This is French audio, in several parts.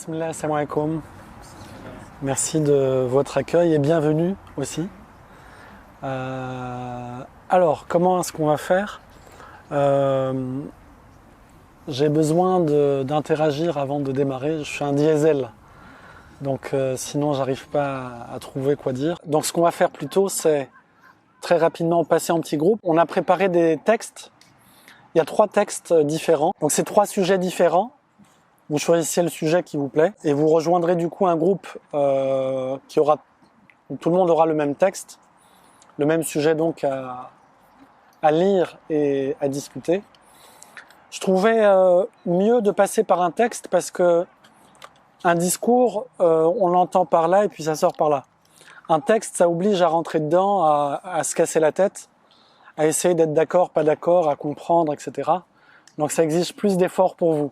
Bismillah, assalamu alaikum. Merci de votre accueil et bienvenue aussi. Alors, comment est-ce qu'on va faire? J'ai besoin d'interagir avant de démarrer. Je suis un diesel, donc sinon j'arrive pas à trouver quoi dire. Donc ce qu'on va faire plutôt, c'est très rapidement passer en petits groupes. On a préparé des textes. Il y a 3 textes différents. Donc c'est 3 sujets différents. Vous choisissez le sujet qui vous plaît et vous rejoindrez du coup un groupe où tout le monde aura le même texte, le même sujet donc à lire et à discuter. Je trouvais mieux de passer par un texte parce que un discours, on l'entend par là et puis ça sort par là. Un texte, ça oblige à rentrer dedans, à se casser la tête, à essayer d'être d'accord, pas d'accord, à comprendre, etc. Donc ça exige plus d'efforts pour vous.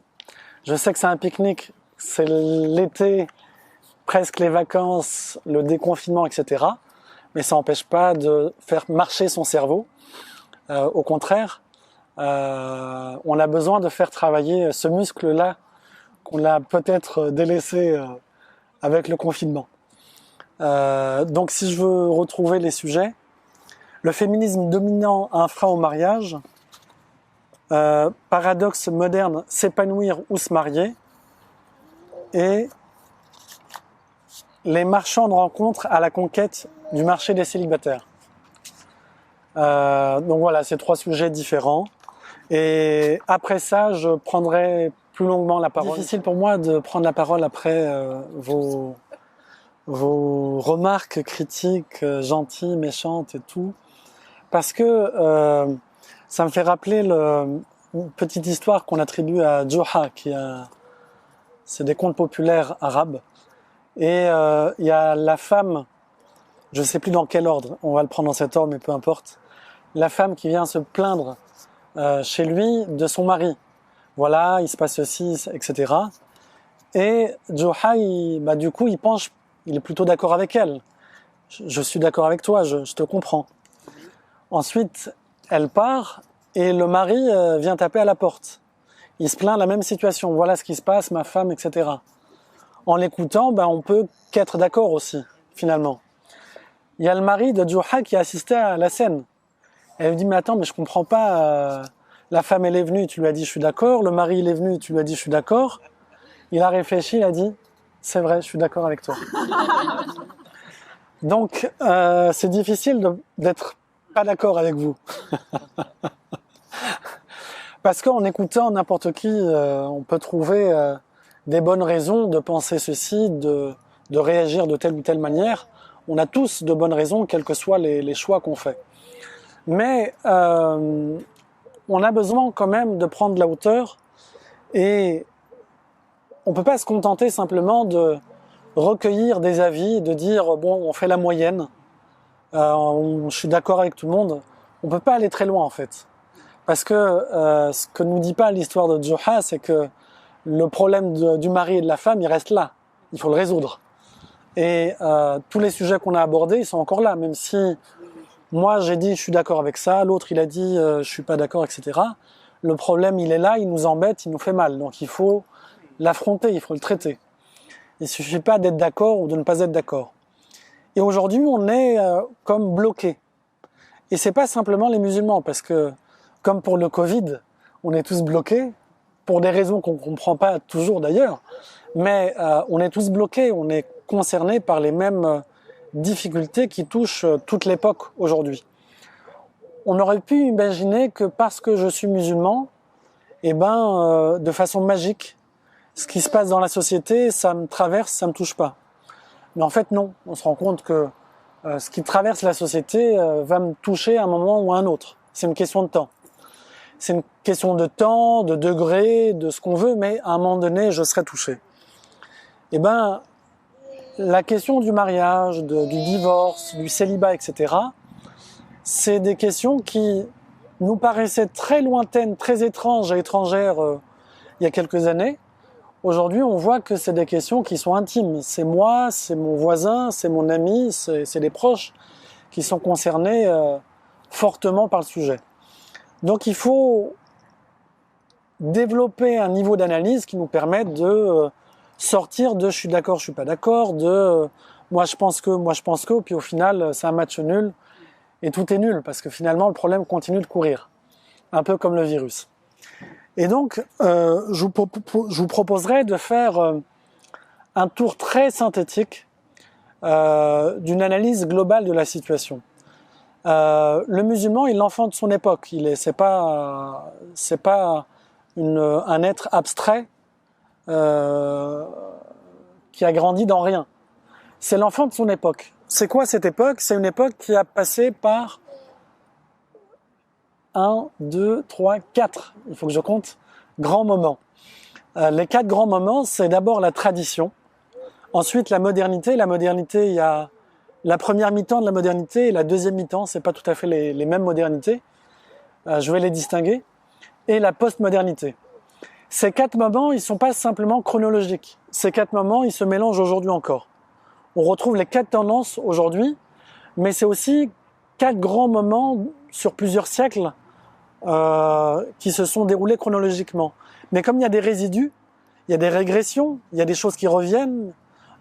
Je sais que c'est un pique-nique, c'est l'été, presque les vacances, le déconfinement, etc. Mais ça n'empêche pas de faire marcher son cerveau. Au contraire, on a besoin de faire travailler ce muscle-là qu'on a peut-être délaissé avec le confinement. Donc si je veux retrouver les sujets, le féminisme dominant a un frein au mariage, paradoxe moderne, s'épanouir ou se marier, et les marchands de rencontres à la conquête du marché des célibataires. Donc voilà, c'est 3 sujets différents. Et après ça, je prendrai plus longuement la parole. C'est difficile pour moi de prendre la parole après vos remarques critiques, gentilles, méchantes et tout, parce que ça me fait rappeler une petite histoire qu'on attribue à Juha, c'est des contes populaires arabes. Et il y a la femme, je ne sais plus dans quel ordre, on va le prendre dans cet ordre, mais peu importe, la femme qui vient se plaindre chez lui de son mari. Voilà, il se passe ceci, etc. Et Juha, du coup, il est plutôt d'accord avec elle. Je suis d'accord avec toi, je te comprends. Ensuite, elle part et le mari vient taper à la porte. Il se plaint de la même situation. Voilà ce qui se passe, ma femme, etc. En l'écoutant, on peut qu'être d'accord aussi, finalement. Il y a le mari de Juha qui a assisté à la scène. Elle lui dit, mais attends, mais je comprends pas. La femme, elle est venue, tu lui as dit, je suis d'accord. Le mari, il est venu, tu lui as dit, je suis d'accord. Il a réfléchi, il a dit, c'est vrai, je suis d'accord avec toi. Donc, c'est difficile d'être pas d'accord avec vous. Parce qu'en écoutant n'importe qui, on peut trouver des bonnes raisons de penser ceci, de réagir de telle ou telle manière. On a tous de bonnes raisons, quels que soient les choix qu'on fait. Mais on a besoin quand même de prendre de la hauteur et on peut pas se contenter simplement de recueillir des avis, de dire bon, on fait la moyenne, je suis d'accord avec tout le monde. On peut pas aller très loin en fait. Parce que ce que nous dit pas l'histoire de Juha, c'est que le problème du mari et de la femme, il reste là. Il faut le résoudre. Et tous les sujets qu'on a abordés, ils sont encore là. Même si moi, j'ai dit je suis d'accord avec ça, l'autre il a dit je suis pas d'accord, etc. Le problème, il est là, il nous embête, il nous fait mal. Donc il faut l'affronter, il faut le traiter. Il suffit pas d'être d'accord ou de ne pas être d'accord. Et aujourd'hui, on est comme bloqué. Et c'est pas simplement les musulmans, parce que comme pour le Covid, on est tous bloqués, pour des raisons qu'on ne comprend pas toujours d'ailleurs, mais on est tous bloqués, on est concernés par les mêmes difficultés qui touchent toute l'époque aujourd'hui. On aurait pu imaginer que parce que je suis musulman, de façon magique, ce qui se passe dans la société, ça me traverse, ça me touche pas. Mais en fait non, on se rend compte que ce qui traverse la société va me toucher à un moment ou à un autre. C'est une question de temps. C'est une question de temps, de degré, de ce qu'on veut, mais à un moment donné, je serai touché. La question du mariage, du divorce, du célibat, etc., c'est des questions qui nous paraissaient très lointaines, très étranges et étrangères il y a quelques années. Aujourd'hui, on voit que c'est des questions qui sont intimes. C'est moi, c'est mon voisin, c'est mon ami, c'est les proches qui sont concernés fortement par le sujet. Donc il faut développer un niveau d'analyse qui nous permette de sortir de je suis d'accord, je suis pas d'accord, de moi je pense que, puis au final c'est un match nul et tout est nul parce que finalement le problème continue de courir, un peu comme le virus. Et donc je vous proposerais de faire un tour très synthétique d'une analyse globale de la situation. Le musulman, il est l'enfant de son époque. C'est pas un être abstrait qui a grandi dans rien. C'est l'enfant de son époque. C'est quoi cette époque? C'est une époque qui a passé par 1, 2, 3, 4, il faut que je compte, grands moments. Les 4 grands moments, c'est d'abord la tradition, ensuite la modernité. La modernité, il y a la première mi-temps de la modernité et la deuxième mi-temps, c'est pas tout à fait les mêmes modernités. Je vais les distinguer. Et la post-modernité. Ces 4 moments, ils sont pas simplement chronologiques. Ces 4 moments, ils se mélangent aujourd'hui encore. On retrouve les 4 tendances aujourd'hui, mais c'est aussi 4 grands moments sur plusieurs siècles qui se sont déroulés chronologiquement. Mais comme il y a des résidus, il y a des régressions, il y a des choses qui reviennent,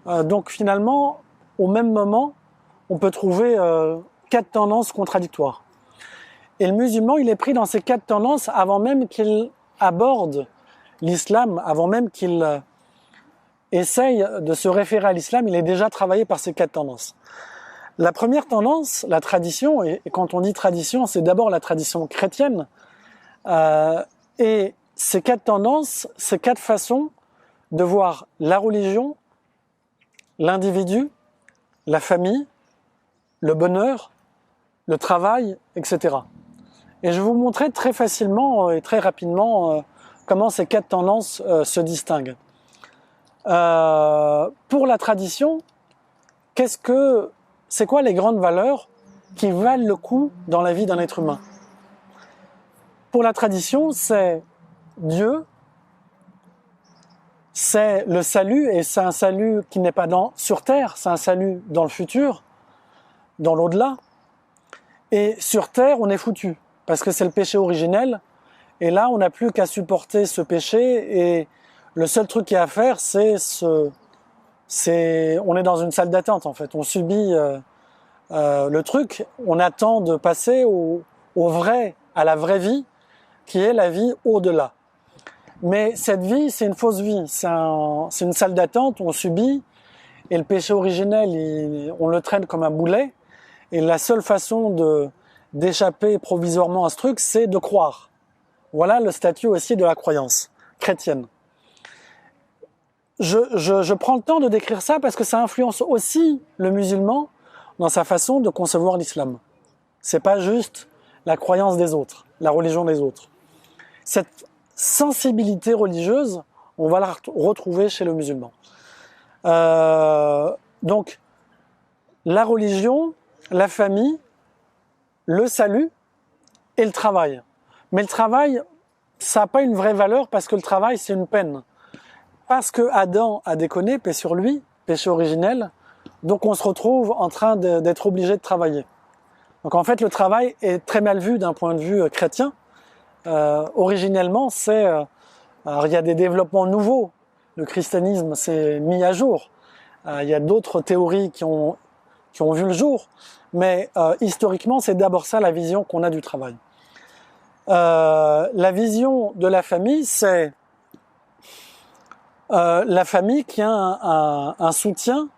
donc finalement, au même moment, on peut trouver 4 tendances contradictoires. Et le musulman, il est pris dans ces 4 tendances avant même qu'il aborde l'islam, avant même qu'il essaye de se référer à l'islam, il est déjà travaillé par ces 4 tendances. La première tendance, la tradition, et quand on dit tradition, c'est d'abord la tradition chrétienne, et ces 4 tendances, ces 4 façons de voir la religion, l'individu, la famille, le bonheur, le travail, etc. Et je vais vous montrer très facilement et très rapidement comment ces 4 tendances se distinguent. Pour la tradition, c'est quoi les grandes valeurs qui valent le coup dans la vie d'un être humain? Pour la tradition, c'est Dieu, c'est le salut, et c'est un salut qui n'est pas sur terre, c'est un salut dans le futur, dans l'au-delà. Et sur terre, on est foutu, parce que c'est le péché originel, et là, on n'a plus qu'à supporter ce péché, et le seul truc qu'il y a à faire, on est dans une salle d'attente, en fait. On subit le truc, on attend de passer au vrai, à la vraie vie, qui est la vie au-delà. Mais cette vie, c'est une fausse vie, c'est une salle d'attente, on subit, et le péché originel, on le traîne comme un boulet, et la seule façon d'échapper provisoirement à ce truc, c'est de croire. Voilà le statut aussi de la croyance chrétienne. Je prends le temps de décrire ça parce que ça influence aussi le musulman dans sa façon de concevoir l'islam. C'est pas juste la croyance des autres, la religion des autres. Cette sensibilité religieuse, on va la retrouver chez le musulman. Donc, la religion, la famille, le salut et le travail. Mais le travail, ça n'a pas une vraie valeur parce que le travail, c'est une peine. Parce que Adam a déconné, paix sur lui, péché originel, donc on se retrouve en train d'être obligé de travailler. Donc en fait, le travail est très mal vu d'un point de vue chrétien. Originellement, alors il y a des développements nouveaux. Le christianisme s'est mis à jour. Il y a d'autres théories qui ont vu le jour. Mais historiquement, c'est d'abord ça la vision qu'on a du travail. La vision de la famille, c'est la famille qui a un soutien,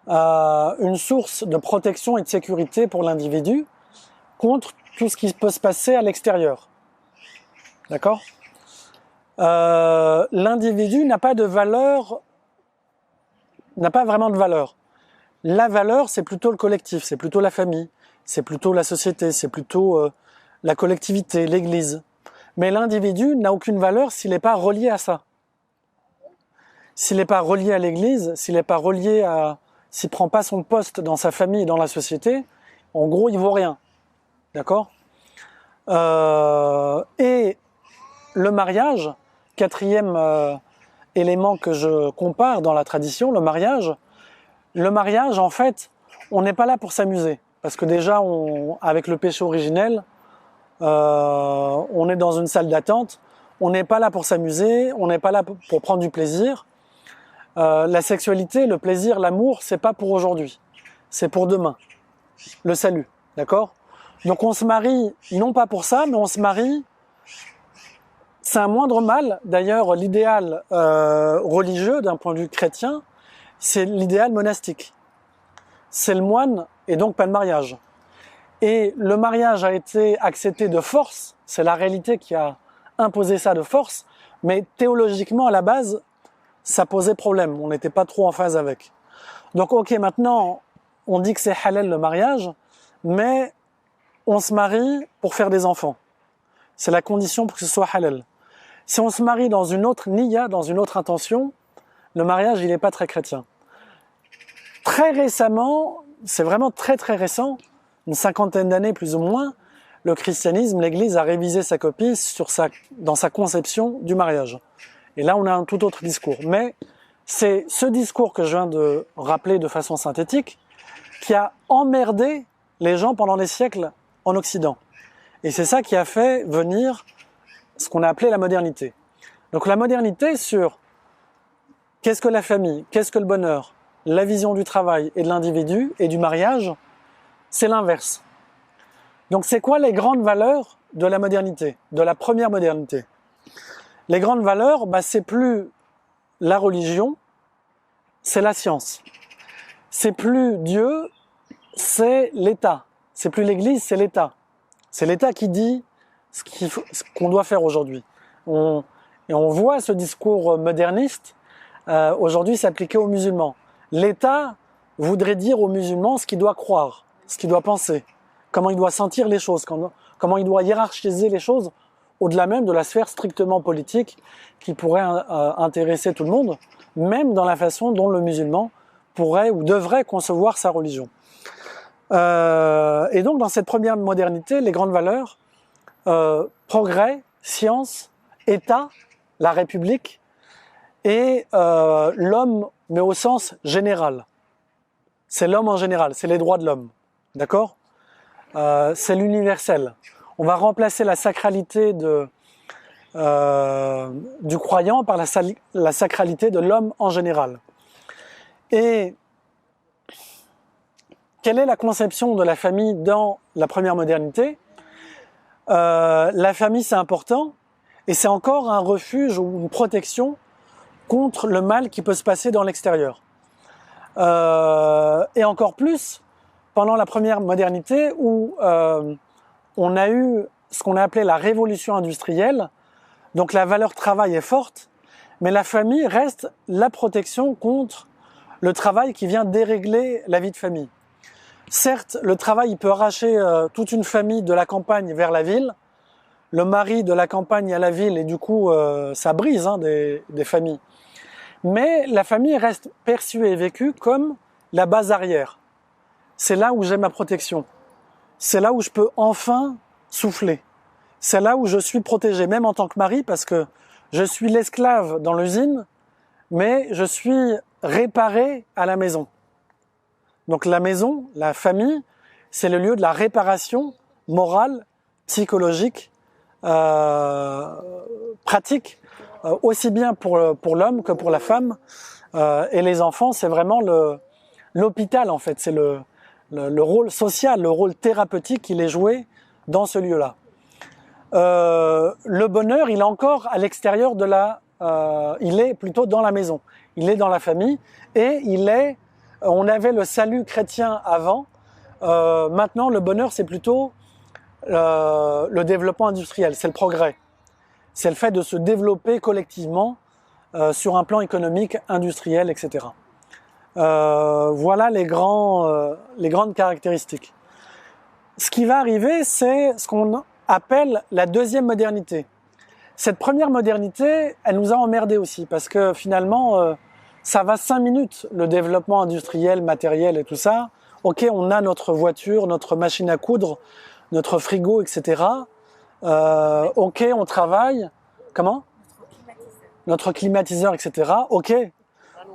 une source de protection et de sécurité pour l'individu contre tout ce qui peut se passer à l'extérieur. D'accord ? L'individu n'a pas de valeur, n'a pas vraiment de valeur. La valeur, c'est plutôt le collectif, c'est plutôt la famille, c'est plutôt la société, c'est plutôt la collectivité, l'église. Mais l'individu n'a aucune valeur s'il n'est pas relié à ça. S'il n'est pas relié à l'église, s'il prend pas son poste dans sa famille et dans la société, en gros, il vaut rien. D'accord ? Et le mariage, quatrième élément que je compare dans la tradition, le mariage, en fait, on n'est pas là pour s'amuser. Parce que déjà, avec le péché originel, on est dans une salle d'attente, on n'est pas là pour s'amuser, on n'est pas là pour prendre du plaisir. La sexualité, le plaisir, l'amour, c'est pas pour aujourd'hui, c'est pour demain. Le salut, d'accord? Donc on se marie, non pas pour ça, mais on se marie. C'est un moindre mal. D'ailleurs, l'idéal religieux, d'un point de vue chrétien, c'est l'idéal monastique. C'est le moine et donc pas de mariage. Et le mariage a été accepté de force, c'est la réalité qui a imposé ça de force, mais théologiquement, à la base, ça posait problème, on n'était pas trop en phase avec. Donc ok, maintenant, on dit que c'est halal le mariage, mais on se marie pour faire des enfants. C'est la condition pour que ce soit halal. Si on se marie dans une autre niya, dans une autre intention, le mariage, il n'est pas très chrétien. Très récemment, c'est vraiment très très récent, une cinquantaine d'années plus ou moins, le christianisme, l'Église a révisé sa copie dans sa conception du mariage. Et là, on a un tout autre discours. Mais c'est ce discours que je viens de rappeler de façon synthétique qui a emmerdé les gens pendant des siècles en Occident. Et c'est ça qui a fait venir ce qu'on a appelé la modernité. Donc la modernité sur qu'est-ce que la famille, qu'est-ce que le bonheur, la vision du travail et de l'individu et du mariage, c'est l'inverse. Donc c'est quoi les grandes valeurs de la modernité, de la première modernité? Les grandes valeurs, c'est plus la religion, c'est la science. C'est plus Dieu, c'est l'État. C'est plus l'Église, c'est l'État. C'est l'État qui dit ce qu'on doit faire aujourd'hui. Et on voit ce discours moderniste aujourd'hui s'appliquer aux musulmans. L'État voudrait dire aux musulmans ce qu'il doit croire, ce qu'il doit penser, comment il doit sentir les choses, comment il doit hiérarchiser les choses, au-delà même de la sphère strictement politique qui pourrait intéresser tout le monde, même dans la façon dont le musulman pourrait ou devrait concevoir sa religion. Et donc dans cette première modernité, les grandes valeurs, progrès, science, État, la République et l'homme, mais au sens général. C'est l'homme en général, c'est les droits de l'homme, d'accord? C'est l'universel. On va remplacer la sacralité du croyant par la sacralité de l'homme en général. Et quelle est la conception de la famille dans la première modernité? La famille, c'est important, et c'est encore un refuge ou une protection contre le mal qui peut se passer dans l'extérieur. Et encore plus pendant la première modernité où on a eu ce qu'on a appelé la révolution industrielle. Donc la valeur travail est forte, mais la famille reste la protection contre le travail qui vient dérégler la vie de famille. Certes, le travail il peut arracher toute une famille de la campagne vers la ville, le mari de la campagne à la ville, et du coup ça brise des familles. Mais la famille reste perçue et vécue comme la base arrière. C'est là où j'ai ma protection. C'est là où je peux enfin souffler. C'est là où je suis protégé, même en tant que mari, parce que je suis l'esclave dans l'usine, mais je suis réparé à la maison. Donc la maison, la famille, c'est le lieu de la réparation morale, psychologique, pratique, aussi bien pour l'homme que pour la femme. Et les enfants, c'est vraiment l'hôpital en fait, c'est le rôle social, le rôle thérapeutique qu'il est joué dans ce lieu-là. Le bonheur, il est encore à l'extérieur il est plutôt dans la maison, il est dans la famille, et on avait le salut chrétien avant, maintenant le bonheur c'est plutôt le développement industriel, c'est le progrès. C'est le fait de se développer collectivement sur un plan économique, industriel, etc. Voilà les grandes caractéristiques. Ce qui va arriver, c'est ce qu'on appelle la deuxième modernité. Cette première modernité, elle nous a emmerdés aussi, parce que finalement, ça va 5 minutes, le développement industriel, matériel et tout ça. Ok, on a notre voiture, notre machine à coudre, notre frigo, etc. Ok, on travaille. Comment? Notre climatiseur, etc. Ok,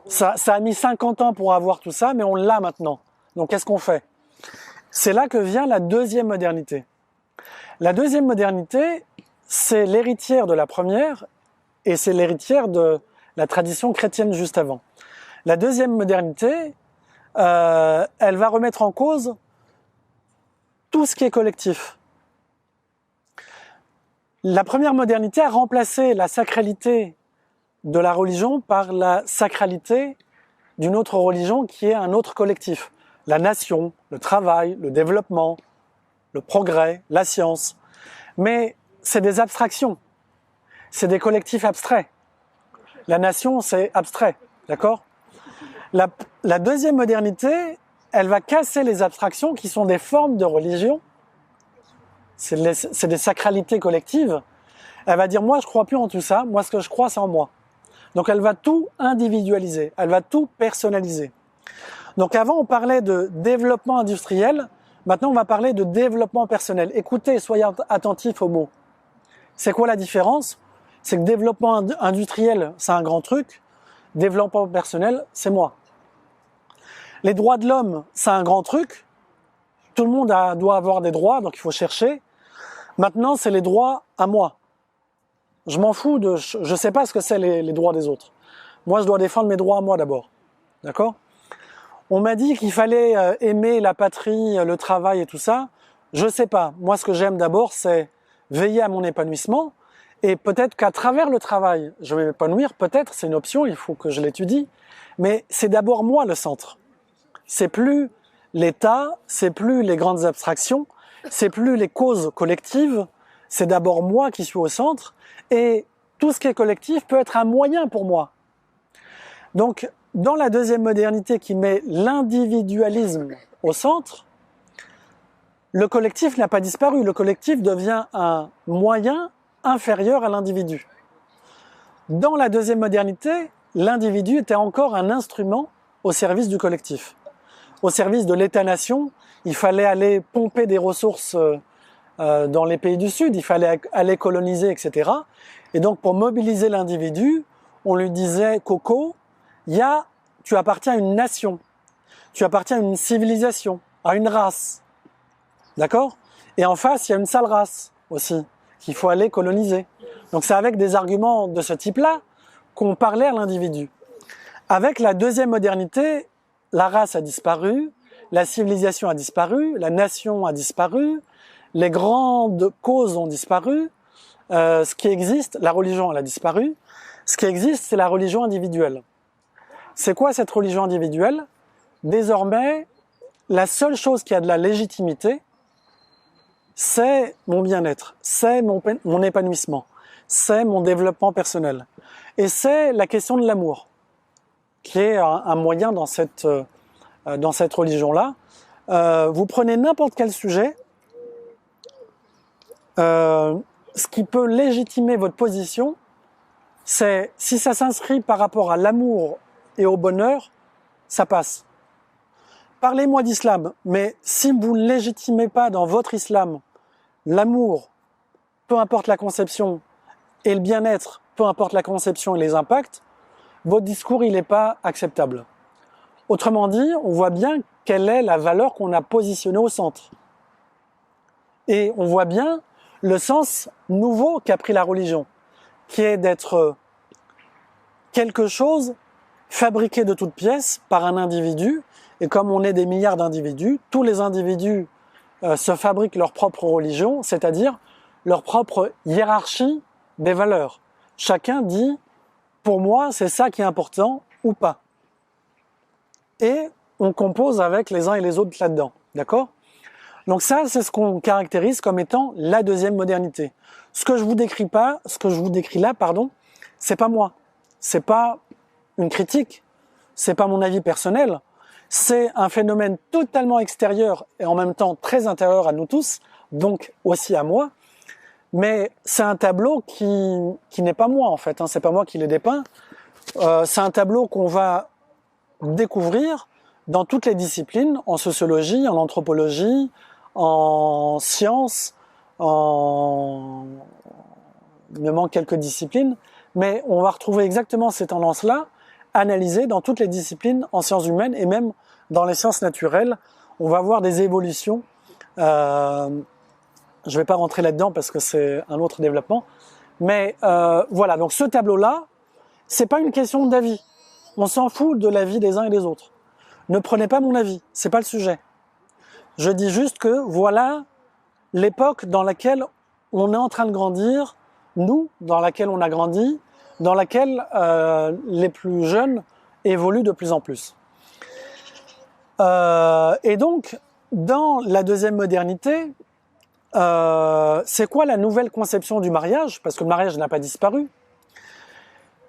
ça a mis 50 ans pour avoir tout ça, mais on l'a maintenant. Donc qu'est-ce qu'on fait? C'est là que vient la deuxième modernité. La deuxième modernité, c'est l'héritière de la première et c'est l'héritière de la tradition chrétienne juste avant. La deuxième modernité, elle va remettre en cause tout ce qui est collectif. La première modernité a remplacé la sacralité de la religion par la sacralité d'une autre religion qui est un autre collectif. La nation, le travail, le développement, le progrès, la science. Mais c'est des abstractions, c'est des collectifs abstraits. La nation, c'est abstrait, d'accord ? La deuxième modernité, elle va casser les abstractions qui sont des formes de religion. C'est des sacralités collectives. Elle va dire, moi, je crois plus en tout ça. Moi, ce que je crois, c'est en moi. Donc, elle va tout individualiser. Elle va tout personnaliser. Donc, avant, on parlait de développement industriel. Maintenant, on va parler de développement personnel. Écoutez, soyez attentifs aux mots. C'est quoi la différence ? C'est que développement industriel, c'est un grand truc. Développement personnel, c'est moi. Les droits de l'homme, c'est un grand truc. Tout le monde doit avoir des droits, donc il faut chercher. Maintenant, c'est les droits à moi. Je m'en fous je sais pas ce que c'est les droits des autres. Moi, je dois défendre mes droits à moi d'abord. D'accord ? On m'a dit qu'il fallait aimer la patrie, le travail et tout ça. Je sais pas. Moi, ce que j'aime d'abord, c'est veiller à mon épanouissement. Et peut-être qu'à travers le travail, je vais m'épanouir. Peut-être, c'est une option, il faut que je l'étudie. Mais c'est d'abord moi le centre. C'est plus l'État, c'est plus les grandes abstractions, c'est plus les causes collectives. C'est d'abord moi qui suis au centre. Et tout ce qui est collectif peut être un moyen pour moi. Donc, dans la deuxième modernité qui met l'individualisme au centre, le collectif n'a pas disparu. Le collectif devient un moyen inférieur à l'individu. Dans la deuxième modernité, l'individu était encore un instrument au service du collectif. Au service de l'État-nation, il fallait aller pomper des ressources dans les pays du Sud, il fallait aller coloniser, etc. Et donc, pour mobiliser l'individu, on lui disait « Coco, tu appartiens à une nation, tu appartiens à une civilisation, à une race. » D'accord ? Et en face, il y a une sale race aussi, qu'il faut aller coloniser. Donc c'est avec des arguments de ce type-là qu'on parlait à l'individu. Avec la deuxième modernité, la race a disparu, la civilisation a disparu, la nation a disparu, les grandes causes ont disparu. Ce qui existe, la religion, elle a disparu. Ce qui existe, c'est la religion individuelle. C'est quoi cette religion individuelle ? Désormais, la seule chose qui a de la légitimité, c'est mon bien-être, c'est mon épanouissement, c'est mon développement personnel. Et c'est la question de l'amour, qui est un moyen dans cette religion-là. Vous prenez n'importe quel sujet, ce qui peut légitimer votre position, c'est si ça s'inscrit par rapport à l'amour et au bonheur, ça passe. Parlez-moi d'islam, mais si vous ne légitimez pas dans votre islam l'amour, peu importe la conception, et le bien-être, peu importe la conception et les impacts, votre discours, il n'est pas acceptable. Autrement dit, on voit bien quelle est la valeur qu'on a positionnée au centre. Et on voit bien le sens nouveau qu'a pris la religion, qui est d'être quelque chose fabriqué de toutes pièces par un individu. Et comme on est des milliards d'individus, tous les individus se fabriquent leur propre religion, c'est-à-dire leur propre hiérarchie des valeurs. Chacun dit, pour moi, c'est ça qui est important ou pas. Et on compose avec les uns et les autres là-dedans, d'accord ? Donc ça, c'est ce qu'on caractérise comme étant la deuxième modernité. Ce que je vous décris là, c'est pas moi. C'est pas une critique. C'est pas mon avis personnel. C'est un phénomène totalement extérieur et en même temps très intérieur à nous tous, donc aussi à moi. Mais c'est un tableau qui n'est pas moi en fait. C'est pas moi qui l'ai dépeint. C'est un tableau qu'on va découvrir dans toutes les disciplines, en sociologie, en anthropologie, en sciences, il me manque quelques disciplines, mais on va retrouver exactement ces tendances-là analysées dans toutes les disciplines en sciences humaines et même dans les sciences naturelles. On va voir des évolutions. Je ne vais pas rentrer là-dedans parce que c'est un autre développement. Mais voilà, donc ce tableau-là, c'est pas une question d'avis. On s'en fout de la vie des uns et des autres. Ne prenez pas mon avis, c'est pas le sujet. Je dis juste que voilà l'époque dans laquelle on est en train de grandir, nous, dans laquelle on a grandi, dans laquelle les plus jeunes évoluent de plus en plus. Et donc, dans la deuxième modernité, c'est quoi la nouvelle conception du mariage? Parce que le mariage n'a pas disparu.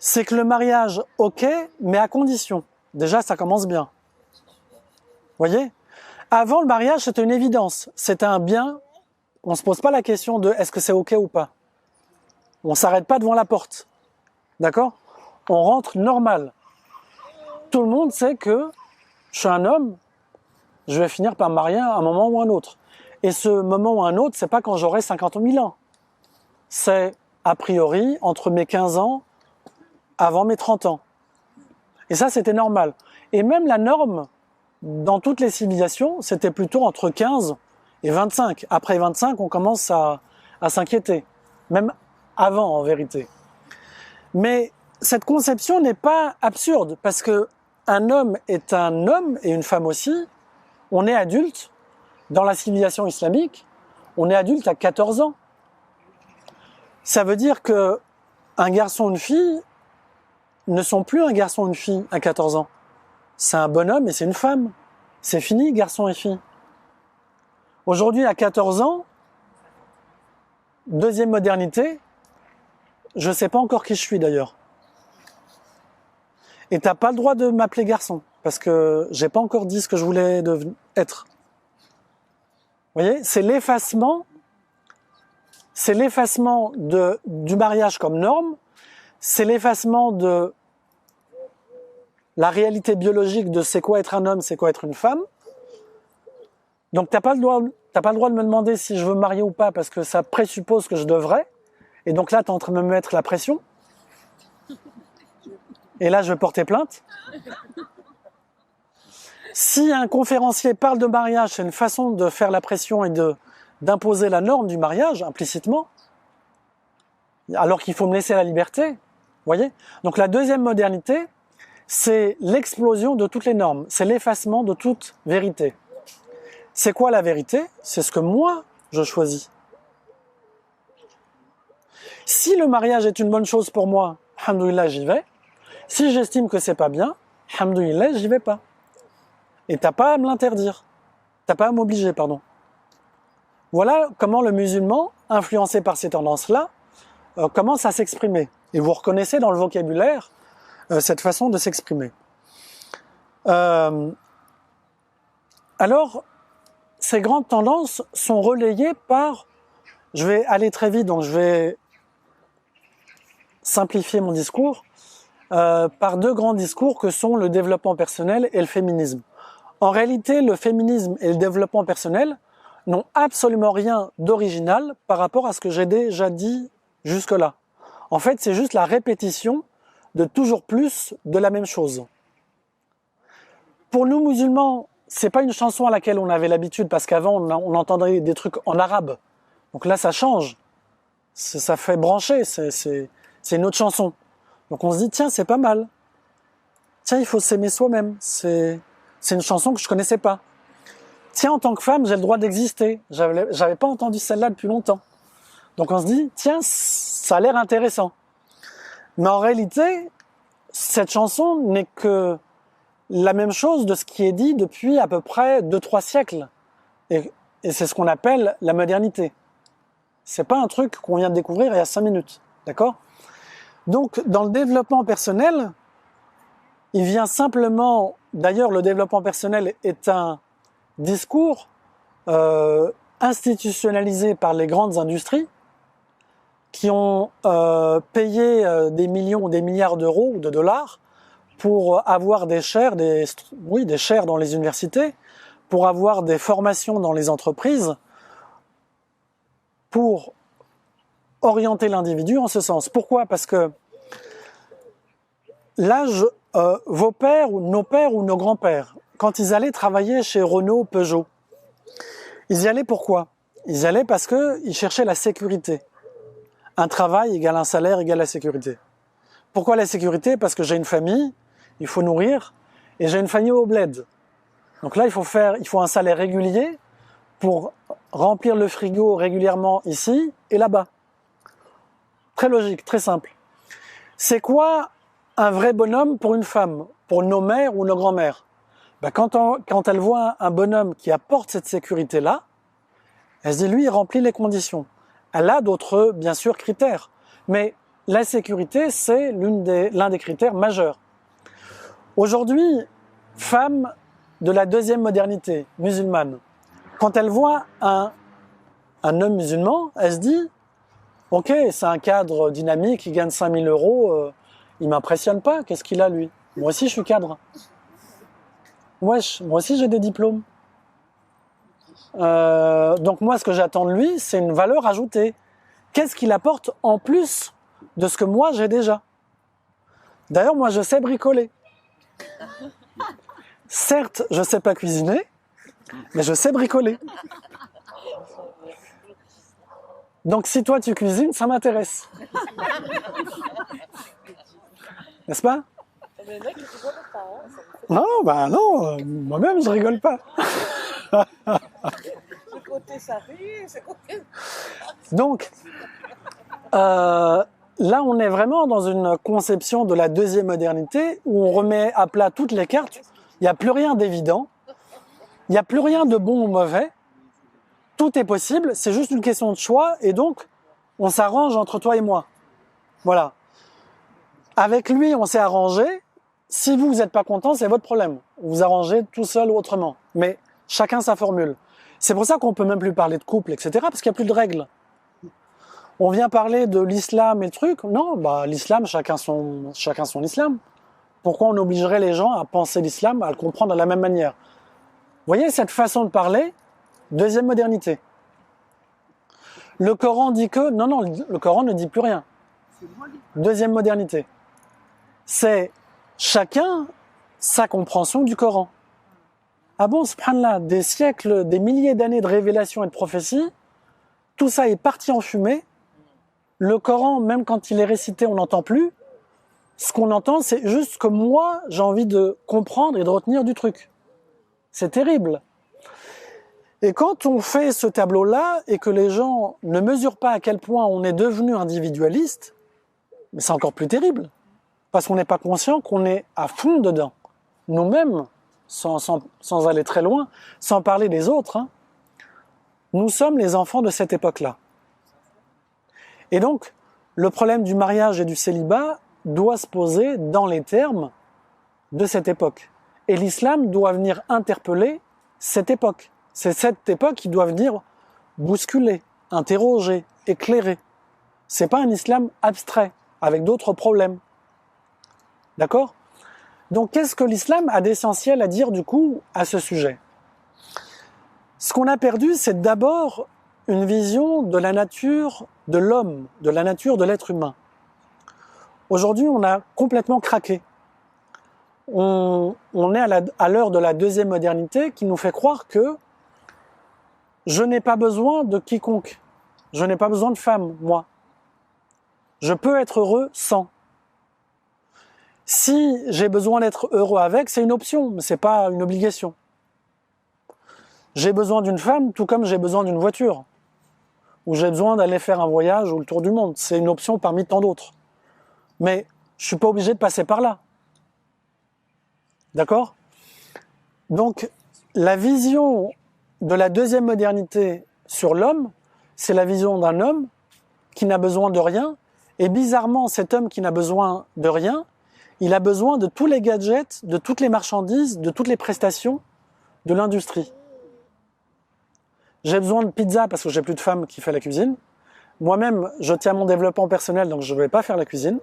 C'est que le mariage, ok, mais à condition. Déjà, ça commence bien. Voyez? Avant, le mariage, c'était une évidence. C'était un bien. On se pose pas la question de est-ce que c'est ok ou pas. On s'arrête pas devant la porte. D'accord? On rentre normal. Tout le monde sait que je suis un homme, je vais finir par me marier à un moment ou un autre. Et ce moment ou un autre, c'est pas quand j'aurai 50 000 ans. C'est, a priori, entre mes 15 ans, avant mes 30 ans. Et ça, c'était normal. Et même la norme, dans toutes les civilisations, c'était plutôt entre 15 et 25. Après 25, on commence à s'inquiéter. Même avant, en vérité. Mais cette conception n'est pas absurde, parce que un homme est un homme, et une femme aussi. On est adulte. Dans la civilisation islamique, on est adulte à 14 ans. Ça veut dire que un garçon ou une fille ne sont plus un garçon ou une fille à 14 ans. C'est un bonhomme et c'est une femme. C'est fini, garçon et fille. Aujourd'hui, à 14 ans, deuxième modernité, je ne sais pas encore qui je suis d'ailleurs. Et t'as pas le droit de m'appeler garçon, parce que j'ai pas encore dit ce que je voulais être. Vous voyez, c'est l'effacement du mariage comme norme, c'est l'effacement de la réalité biologique de c'est quoi être un homme, c'est quoi être une femme. Donc t'as pas le droit de me demander si je veux me marier ou pas, parce que ça présuppose que je devrais. Et donc là, t'es en train de me mettre la pression. Et là, je vais porter plainte. Si un conférencier parle de mariage, c'est une façon de faire la pression et d'imposer la norme du mariage, implicitement, alors qu'il faut me laisser la liberté. Vous voyez? Donc la deuxième modernité, c'est l'explosion de toutes les normes, c'est l'effacement de toute vérité. C'est quoi la vérité? C'est ce que moi, je choisis. Si le mariage est une bonne chose pour moi, alhamdoulilah, j'y vais. Si j'estime que c'est pas bien, alhamdoulilah, j'y vais pas. Et t'as pas à me l'interdire. T'as pas à m'obliger, pardon. Voilà comment le musulman, influencé par ces tendances-là, commence à s'exprimer. Et vous reconnaissez dans le vocabulaire cette façon de s'exprimer. Alors, ces grandes tendances sont relayées par... Je vais aller très vite, donc je vais simplifier mon discours, par deux grands discours que sont le développement personnel et le féminisme. En réalité, le féminisme et le développement personnel n'ont absolument rien d'original par rapport à ce que j'ai déjà dit jusque-là. En fait, c'est juste la répétition de toujours plus de la même chose. Pour nous musulmans, c'est pas une chanson à laquelle on avait l'habitude, parce qu'avant on entendait des trucs en arabe. Donc là, ça change. Ça fait brancher, c'est une autre chanson. Donc on se dit, tiens, c'est pas mal. Tiens, il faut s'aimer soi-même. C'est une chanson que je connaissais pas. Tiens, en tant que femme, j'ai le droit d'exister. J'avais pas entendu celle-là depuis longtemps. Donc on se dit, tiens, ça a l'air intéressant. Mais en réalité, cette chanson n'est que la même chose de ce qui est dit depuis à peu près 2-3 siècles. Et c'est ce qu'on appelle la modernité. C'est pas un truc qu'on vient de découvrir il y a 5 minutes. D'accord? Donc, dans le développement personnel, il vient simplement... D'ailleurs, le développement personnel est un discours institutionnalisé par les grandes industries qui ont payé des millions ou des milliards d'euros ou de dollars pour avoir des chaires, des chaires dans les universités, pour avoir des formations dans les entreprises, pour orienter l'individu en ce sens. Pourquoi? Parce que l'âge, vos pères ou nos grands-pères, quand ils allaient travailler chez Renault, Peugeot, ils y allaient pourquoi? Ils y allaient parce qu'ils cherchaient la sécurité. Un travail égale un salaire égale la sécurité. Pourquoi la sécurité? Parce que j'ai une famille, il faut nourrir, et j'ai une famille au bled. Donc là, il faut un salaire régulier pour remplir le frigo régulièrement ici et là-bas. Très logique, très simple. C'est quoi un vrai bonhomme pour une femme, pour nos mères ou nos grands-mères? Ben quand elle voit un bonhomme qui apporte cette sécurité-là, elle se dit, lui, il remplit les conditions. Elle a d'autres, bien sûr, critères. Mais la sécurité, c'est l'un des critères majeurs. Aujourd'hui, femme de la deuxième modernité musulmane, quand elle voit un homme musulman, elle se dit, ok, c'est un cadre dynamique, il gagne 5 000 €, il m'impressionne pas, qu'est-ce qu'il a lui? Moi aussi je suis cadre. Wesh, moi aussi j'ai des diplômes. Donc moi ce que j'attends de lui, c'est une valeur ajoutée. Qu'est-ce qu'il apporte en plus de ce que moi j'ai déjà? D'ailleurs moi je sais bricoler. Certes, je sais pas cuisiner, mais je sais bricoler. Donc si toi tu cuisines, ça m'intéresse. N'est-ce pas? Non, bah non, moi-même je rigole pas. Donc, là on est vraiment dans une conception de la deuxième modernité où on remet à plat toutes les cartes, il n'y a plus rien d'évident, il n'y a plus rien de bon ou mauvais, tout est possible, c'est juste une question de choix et donc on s'arrange entre toi et moi. Voilà. Avec lui on s'est arrangé, si vous n'êtes pas content c'est votre problème, vous vous arrangez tout seul ou autrement, mais chacun sa formule. C'est pour ça qu'on peut même plus parler de couple, etc. parce qu'il n'y a plus de règles. On vient parler de l'islam et le truc, non, bah l'islam, chacun son islam. Pourquoi on obligerait les gens à penser l'islam, à le comprendre de la même manière? Vous voyez cette façon de parler? Deuxième modernité. Le Coran dit que... Non, le Coran ne dit plus rien. Deuxième modernité. C'est chacun sa compréhension du Coran. Ah bon, subhanallah, des siècles, des milliers d'années de révélations et de prophéties, tout ça est parti en fumée. Le Coran, même quand il est récité, on n'entend plus. Ce qu'on entend, c'est juste ce que moi, j'ai envie de comprendre et de retenir du truc. C'est terrible. Et quand on fait ce tableau-là et que les gens ne mesurent pas à quel point on est devenu individualiste, mais c'est encore plus terrible. Parce qu'on n'est pas conscient qu'on est à fond dedans. Nous-mêmes, sans aller très loin, sans parler des autres, hein, nous sommes les enfants de cette époque-là. Et donc, le problème du mariage et du célibat doit se poser dans les termes de cette époque. Et l'islam doit venir interpeller cette époque. C'est cette époque qui doit venir bousculer, interroger, éclairer. C'est pas un islam abstrait, avec d'autres problèmes. D'accord? Donc, qu'est-ce que l'islam a d'essentiel à dire, du coup, à ce sujet? Ce qu'on a perdu, c'est d'abord une vision de la nature de l'homme, de la nature de l'être humain. Aujourd'hui, on a complètement craqué. On est à l'heure de la deuxième modernité qui nous fait croire que je n'ai pas besoin de quiconque. Je n'ai pas besoin de femme, moi. Je peux être heureux sans. Si j'ai besoin d'être heureux avec, c'est une option, mais c'est pas une obligation. J'ai besoin d'une femme, tout comme j'ai besoin d'une voiture. Ou j'ai besoin d'aller faire un voyage ou le tour du monde. C'est une option parmi tant d'autres. Mais je suis pas obligé de passer par là. D'accord? Donc, la vision de la deuxième modernité sur l'homme, c'est la vision d'un homme qui n'a besoin de rien. Et bizarrement, cet homme qui n'a besoin de rien, il a besoin de tous les gadgets, de toutes les marchandises, de toutes les prestations de l'industrie. J'ai besoin de pizza parce que j'ai plus de femme qui fait la cuisine. Moi-même, je tiens à mon développement personnel, donc je ne vais pas faire la cuisine.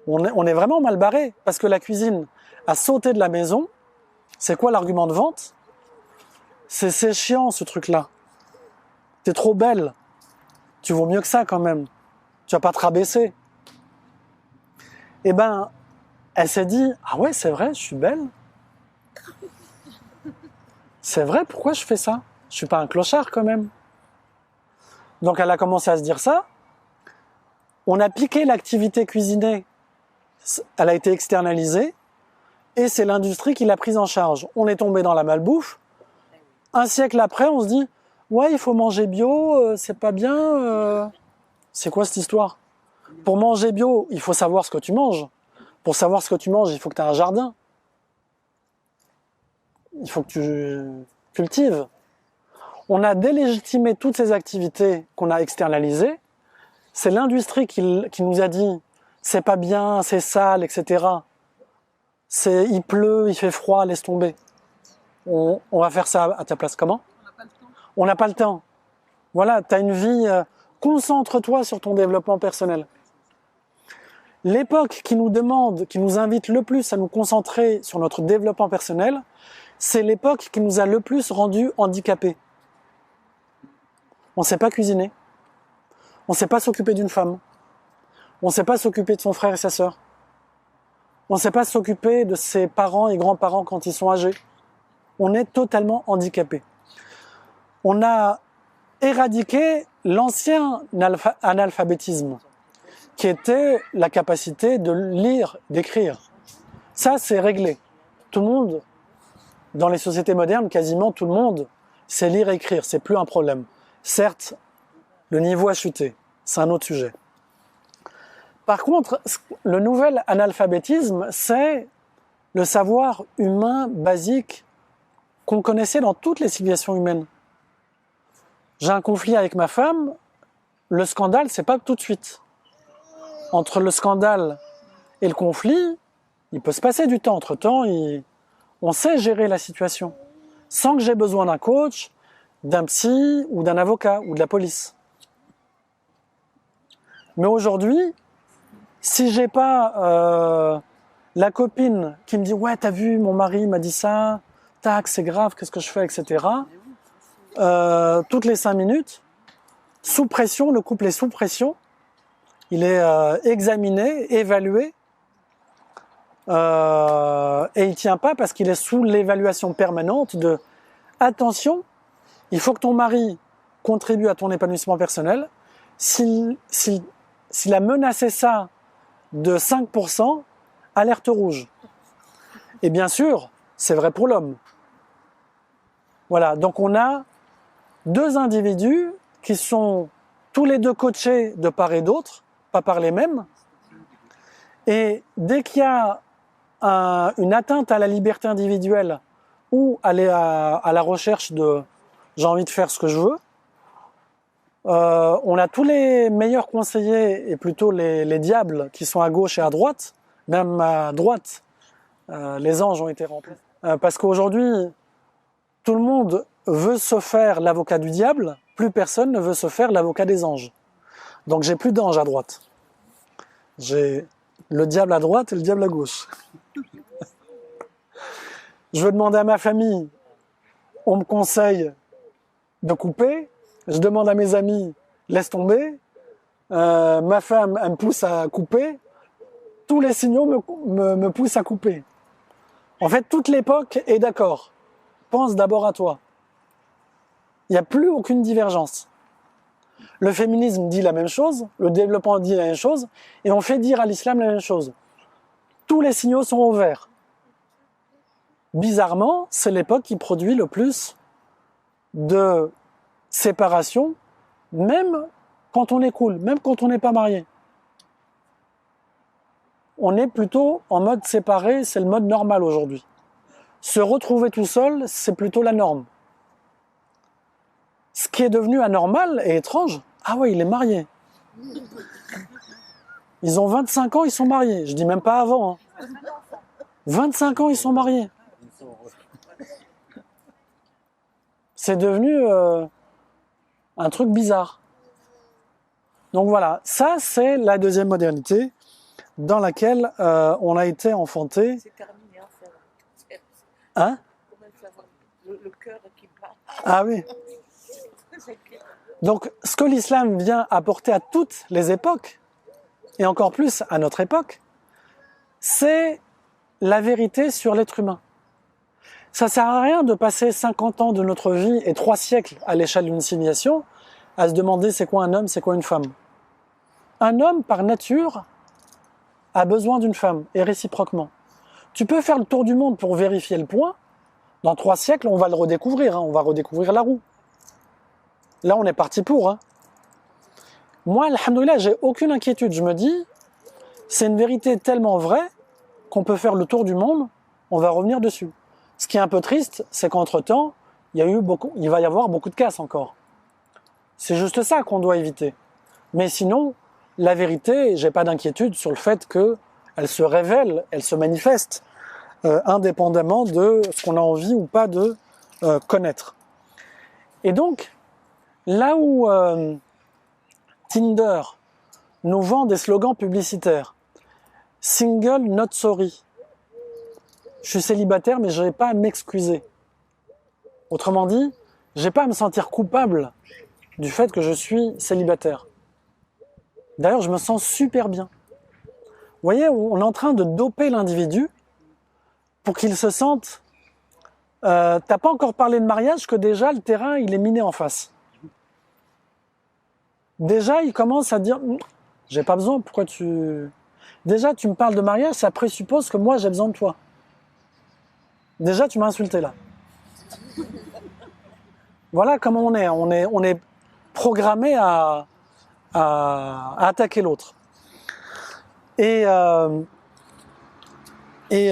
On est vraiment mal barré parce que la cuisine a sauté de la maison. C'est quoi l'argument de vente? C'est chiant ce truc-là. T'es trop belle. Tu vaux mieux que ça quand même. Tu vas pas te rabaisser. Eh ben, elle s'est dit, ah ouais, c'est vrai, je suis belle. C'est vrai, pourquoi je fais ça? Je suis pas un clochard quand même. Donc elle a commencé à se dire ça. On a piqué l'activité cuisinée elle a été externalisée et c'est l'industrie qui l'a prise en charge. On est tombé dans la malbouffe. Un siècle après, on se dit « Ouais, il faut manger bio, c'est pas bien. C'est quoi cette histoire ? Pour manger bio, il faut savoir ce que tu manges. Pour savoir ce que tu manges, il faut que tu aies un jardin. Il faut que tu cultives. » On a délégitimé toutes ces activités qu'on a externalisées. C'est l'industrie qui nous a dit « c'est pas bien, c'est sale, etc. Il pleut, il fait froid, laisse tomber. On va faire ça à ta place. » Comment ? On n'a pas le temps. Voilà, tu as une vie, concentre-toi sur ton développement personnel. L'époque qui nous demande, qui nous invite le plus à nous concentrer sur notre développement personnel, c'est l'époque qui nous a le plus rendus handicapés. On ne sait pas cuisiner. On ne sait pas s'occuper d'une femme. On ne sait pas s'occuper de son frère et sa sœur. On ne sait pas s'occuper de ses parents et grands-parents quand ils sont âgés. On est totalement handicapé. On a éradiqué l'ancien analphabétisme, qui était la capacité de lire, d'écrire. Ça, c'est réglé. Tout le monde, dans les sociétés modernes, quasiment tout le monde sait lire et écrire. C'est plus un problème. Certes, le niveau a chuté. C'est un autre sujet. Par contre, le nouvel analphabétisme, c'est le savoir humain basique qu'on connaissait dans toutes les civilisations humaines. J'ai un conflit avec ma femme, le scandale, c'est pas tout de suite. Entre le scandale et le conflit, il peut se passer du temps. Entre-temps, on sait gérer la situation, sans que j'ai besoin d'un coach, d'un psy, ou d'un avocat, ou de la police. Mais aujourd'hui, si j'ai pas la copine qui me dit « Ouais, t'as vu, mon mari m'a dit ça, tac, c'est grave, qu'est-ce que je fais, etc. » Toutes les 5 minutes, sous pression, le couple est sous pression, il est examiné, évalué, et il tient pas parce qu'il est sous l'évaluation permanente de « Attention, il faut que ton mari contribue à ton épanouissement personnel. S'il a menacé ça de 5%, alerte rouge. » Et bien sûr, c'est vrai pour l'homme. Voilà, donc on a 2 individus qui sont tous les 2 coachés de part et d'autre, pas par les mêmes. Et dès qu'il y a une atteinte à la liberté individuelle ou aller à la recherche de « j'ai envie de faire ce que je veux », on a tous les meilleurs conseillers et plutôt les diables qui sont à gauche et à droite. Même à droite, les anges ont été remplis. Parce qu'aujourd'hui, tout le monde veut se faire l'avocat du diable, plus personne ne veut se faire l'avocat des anges. Donc j'ai plus d'anges à droite. J'ai le diable à droite et le diable à gauche. Je veux demander à ma famille, on me conseille de couper. Je demande à mes amis, laisse tomber. Ma femme, elle me pousse à couper. Tous les signaux me poussent à couper. En fait, toute l'époque est d'accord. Pense d'abord à toi. Il n'y a plus aucune divergence. Le féminisme dit la même chose, le développement dit la même chose, et on fait dire à l'islam la même chose. Tous les signaux sont au vert. Bizarrement, c'est l'époque qui produit le plus de séparation, même quand on est cool, même quand on n'est pas marié. On est plutôt en mode séparé, c'est le mode normal aujourd'hui. Se retrouver tout seul, c'est plutôt la norme. Ce qui est devenu anormal et étrange, ah ouais, il est marié. Ils ont 25 ans, ils sont mariés. Je dis même pas avant. 25 ans, ils sont mariés. C'est devenu un truc bizarre. Donc voilà, ça c'est la deuxième modernité dans laquelle on a été enfanté. C'est terminé, Hein? Le cœur qui bat. Ah oui. Donc ce que l'islam vient apporter à toutes les époques, et encore plus à notre époque, c'est la vérité sur l'être humain. Ça sert à rien de passer 50 ans de notre vie et 3 siècles à l'échelle d'une civilisation à se demander c'est quoi un homme, c'est quoi une femme. Un homme, par nature, a besoin d'une femme, et réciproquement. Tu peux faire le tour du monde pour vérifier le point. Dans 3 siècles, on va le redécouvrir, hein, on va redécouvrir la roue. Là, on est parti pour. Hein. Moi, alhamdoulilah, j'ai aucune inquiétude. Je me dis, c'est une vérité tellement vraie qu'on peut faire le tour du monde, on va revenir dessus. Ce qui est un peu triste, c'est qu'entre-temps, il va y avoir beaucoup de casses encore. C'est juste ça qu'on doit éviter. Mais sinon, la vérité, j'ai pas d'inquiétude sur le fait qu'elle se révèle, elle se manifeste, indépendamment de ce qu'on a envie ou pas de connaître. Et donc, là où Tinder nous vend des slogans publicitaires, single not sorry, je suis célibataire mais je n'ai pas à m'excuser. Autrement dit, j'ai pas à me sentir coupable du fait que je suis célibataire. D'ailleurs, je me sens super bien. Vous voyez, on est en train de doper l'individu pour qu'il se sente... t'as pas encore parlé de mariage que déjà le terrain il est miné en face. Déjà, il commence à dire j'ai pas besoin, pourquoi tu... Déjà, tu me parles de mariage, ça présuppose que moi j'ai besoin de toi. Déjà, tu m'as insulté là. Voilà comment on est programmé à attaquer l'autre. Et il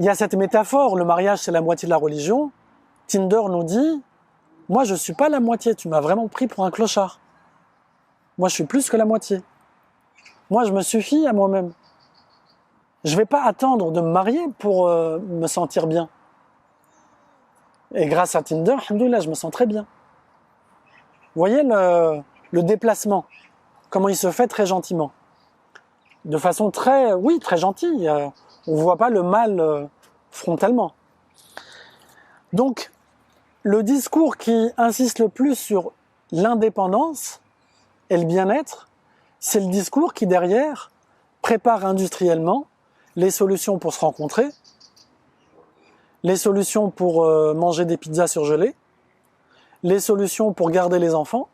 y a cette métaphore, le mariage c'est la moitié de la religion. Tinder nous dit, moi je suis pas la moitié, tu m'as vraiment pris pour un clochard. Moi je suis plus que la moitié. Moi je me suffis à moi-même. Je vais pas attendre de me marier pour me sentir bien. Et grâce à Tinder, alhamdoulilah, je me sens très bien. Vous voyez le déplacement, comment il se fait très gentiment. De façon très gentille. On ne voit pas le mal frontalement. Donc, le discours qui insiste le plus sur l'indépendance et le bien-être, c'est le discours qui, derrière, prépare industriellement les solutions pour se rencontrer, les solutions pour manger des pizzas surgelées, les solutions pour garder les enfants,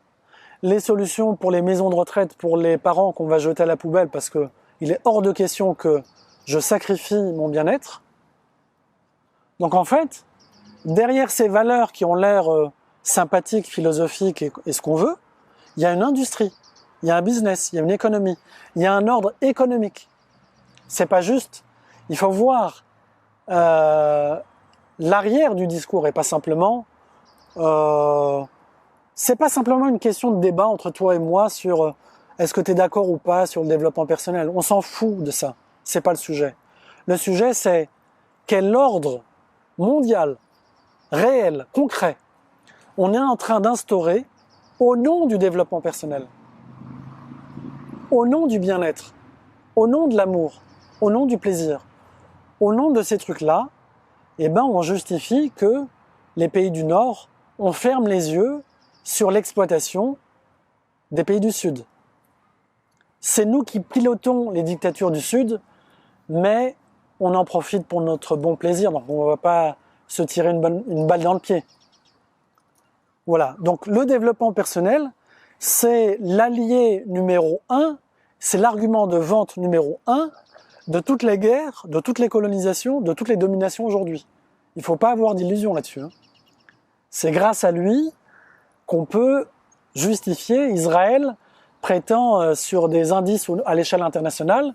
les solutions pour les maisons de retraite pour les parents qu'on va jeter à la poubelle parce que il est hors de question que je sacrifie mon bien-être. Donc en fait, derrière ces valeurs qui ont l'air sympathiques, philosophiques et ce qu'on veut, il y a une industrie, il y a un business, il y a une économie, il y a un ordre économique. C'est pas juste, il faut voir l'arrière du discours et pas simplement... c'est pas simplement une question de débat entre toi et moi sur est-ce que tu es d'accord ou pas sur le développement personnel. On s'en fout de ça. C'est pas le sujet. Le sujet, c'est quel ordre mondial, réel, concret, on est en train d'instaurer au nom du développement personnel, au nom du bien-être, au nom de l'amour, au nom du plaisir, au nom de ces trucs-là, eh ben, on justifie que les pays du Nord, on ferme les yeux sur l'exploitation des pays du Sud. C'est nous qui pilotons les dictatures du Sud, mais on en profite pour notre bon plaisir, donc on ne va pas se tirer une balle dans le pied. Voilà, donc le développement personnel, c'est l'allié numéro 1, c'est l'argument de vente numéro 1 de toutes les guerres, de toutes les colonisations, de toutes les dominations aujourd'hui. Il ne faut pas avoir d'illusions là-dessus. Hein. C'est grâce à lui qu'on peut justifier. Israël prétend sur des indices à l'échelle internationale,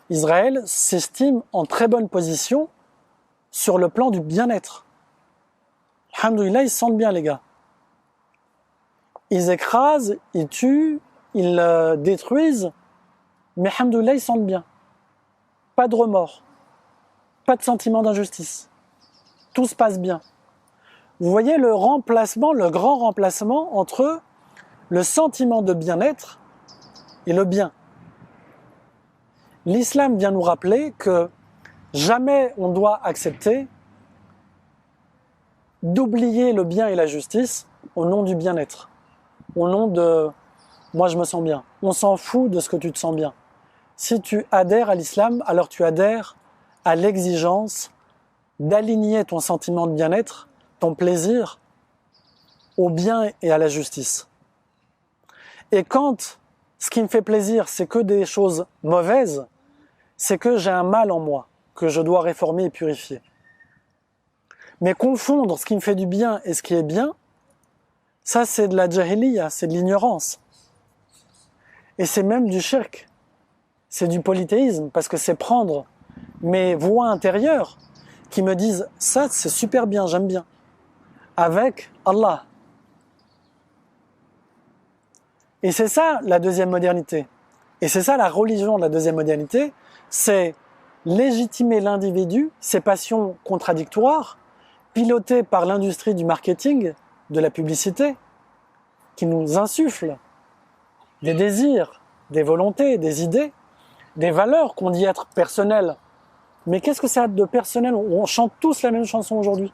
Israël s'estime en très bonne position sur le plan du bien-être. Alhamdoulilah, ils se sentent bien les gars. Ils écrasent, ils tuent, ils détruisent, mais alhamdoulilah, ils se sentent bien. Pas de remords, pas de sentiment d'injustice. Tout se passe bien. Vous voyez le remplacement, le grand remplacement entre le sentiment de bien-être et le bien. L'islam vient nous rappeler que jamais on doit accepter d'oublier le bien et la justice au nom du bien-être, au nom de « moi je me sens bien ». On s'en fout de ce que tu te sens bien. Si tu adhères à l'islam, alors tu adhères à l'exigence d'aligner ton sentiment de bien-être, ton plaisir, au bien et à la justice. Et quand ce qui me fait plaisir, c'est que des choses mauvaises, c'est que j'ai un mal en moi, que je dois réformer et purifier. Mais confondre ce qui me fait du bien et ce qui est bien, ça c'est de la jahiliya, c'est de l'ignorance. Et c'est même du shirk, c'est du polythéisme, parce que c'est prendre mes voix intérieures qui me disent « ça c'est super bien, j'aime bien », avec Allah. Et c'est ça la deuxième modernité. Et c'est ça la religion de la deuxième modernité, c'est légitimer l'individu, ses passions contradictoires, pilotées par l'industrie du marketing, de la publicité, qui nous insuffle des désirs, des volontés, des idées, des valeurs qu'on dit être personnelles. Mais qu'est-ce que ça a de personnel? On chante tous la même chanson aujourd'hui.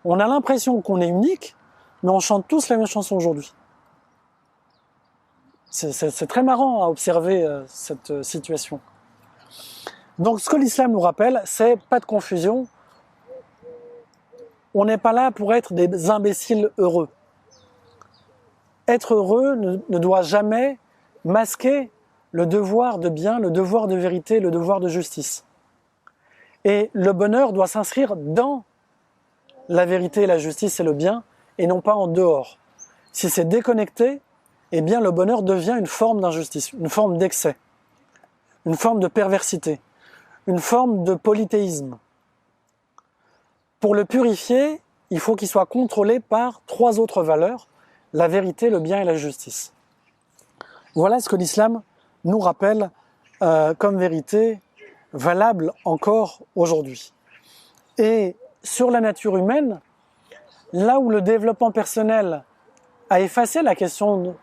On a l'impression qu'on est unique, mais on chante tous la même chanson aujourd'hui. C'est très marrant à observer cette situation. Donc ce que l'islam nous rappelle, c'est pas de confusion. On n'est pas là pour être des imbéciles heureux. Être heureux ne doit jamais masquer le devoir de bien, le devoir de vérité, le devoir de justice. Et le bonheur doit s'inscrire dans la vérité, la justice et le bien, et non pas en dehors. Si c'est déconnecté, eh bien le bonheur devient une forme d'injustice, une forme d'excès, une forme de perversité, une forme de polythéisme. Pour le purifier, il faut qu'il soit contrôlé par 3 autres valeurs, la vérité, le bien et la justice. Voilà ce que l'islam nous rappelle comme vérité valable encore aujourd'hui. Et sur la nature humaine, là où le développement personnel a effacé la question,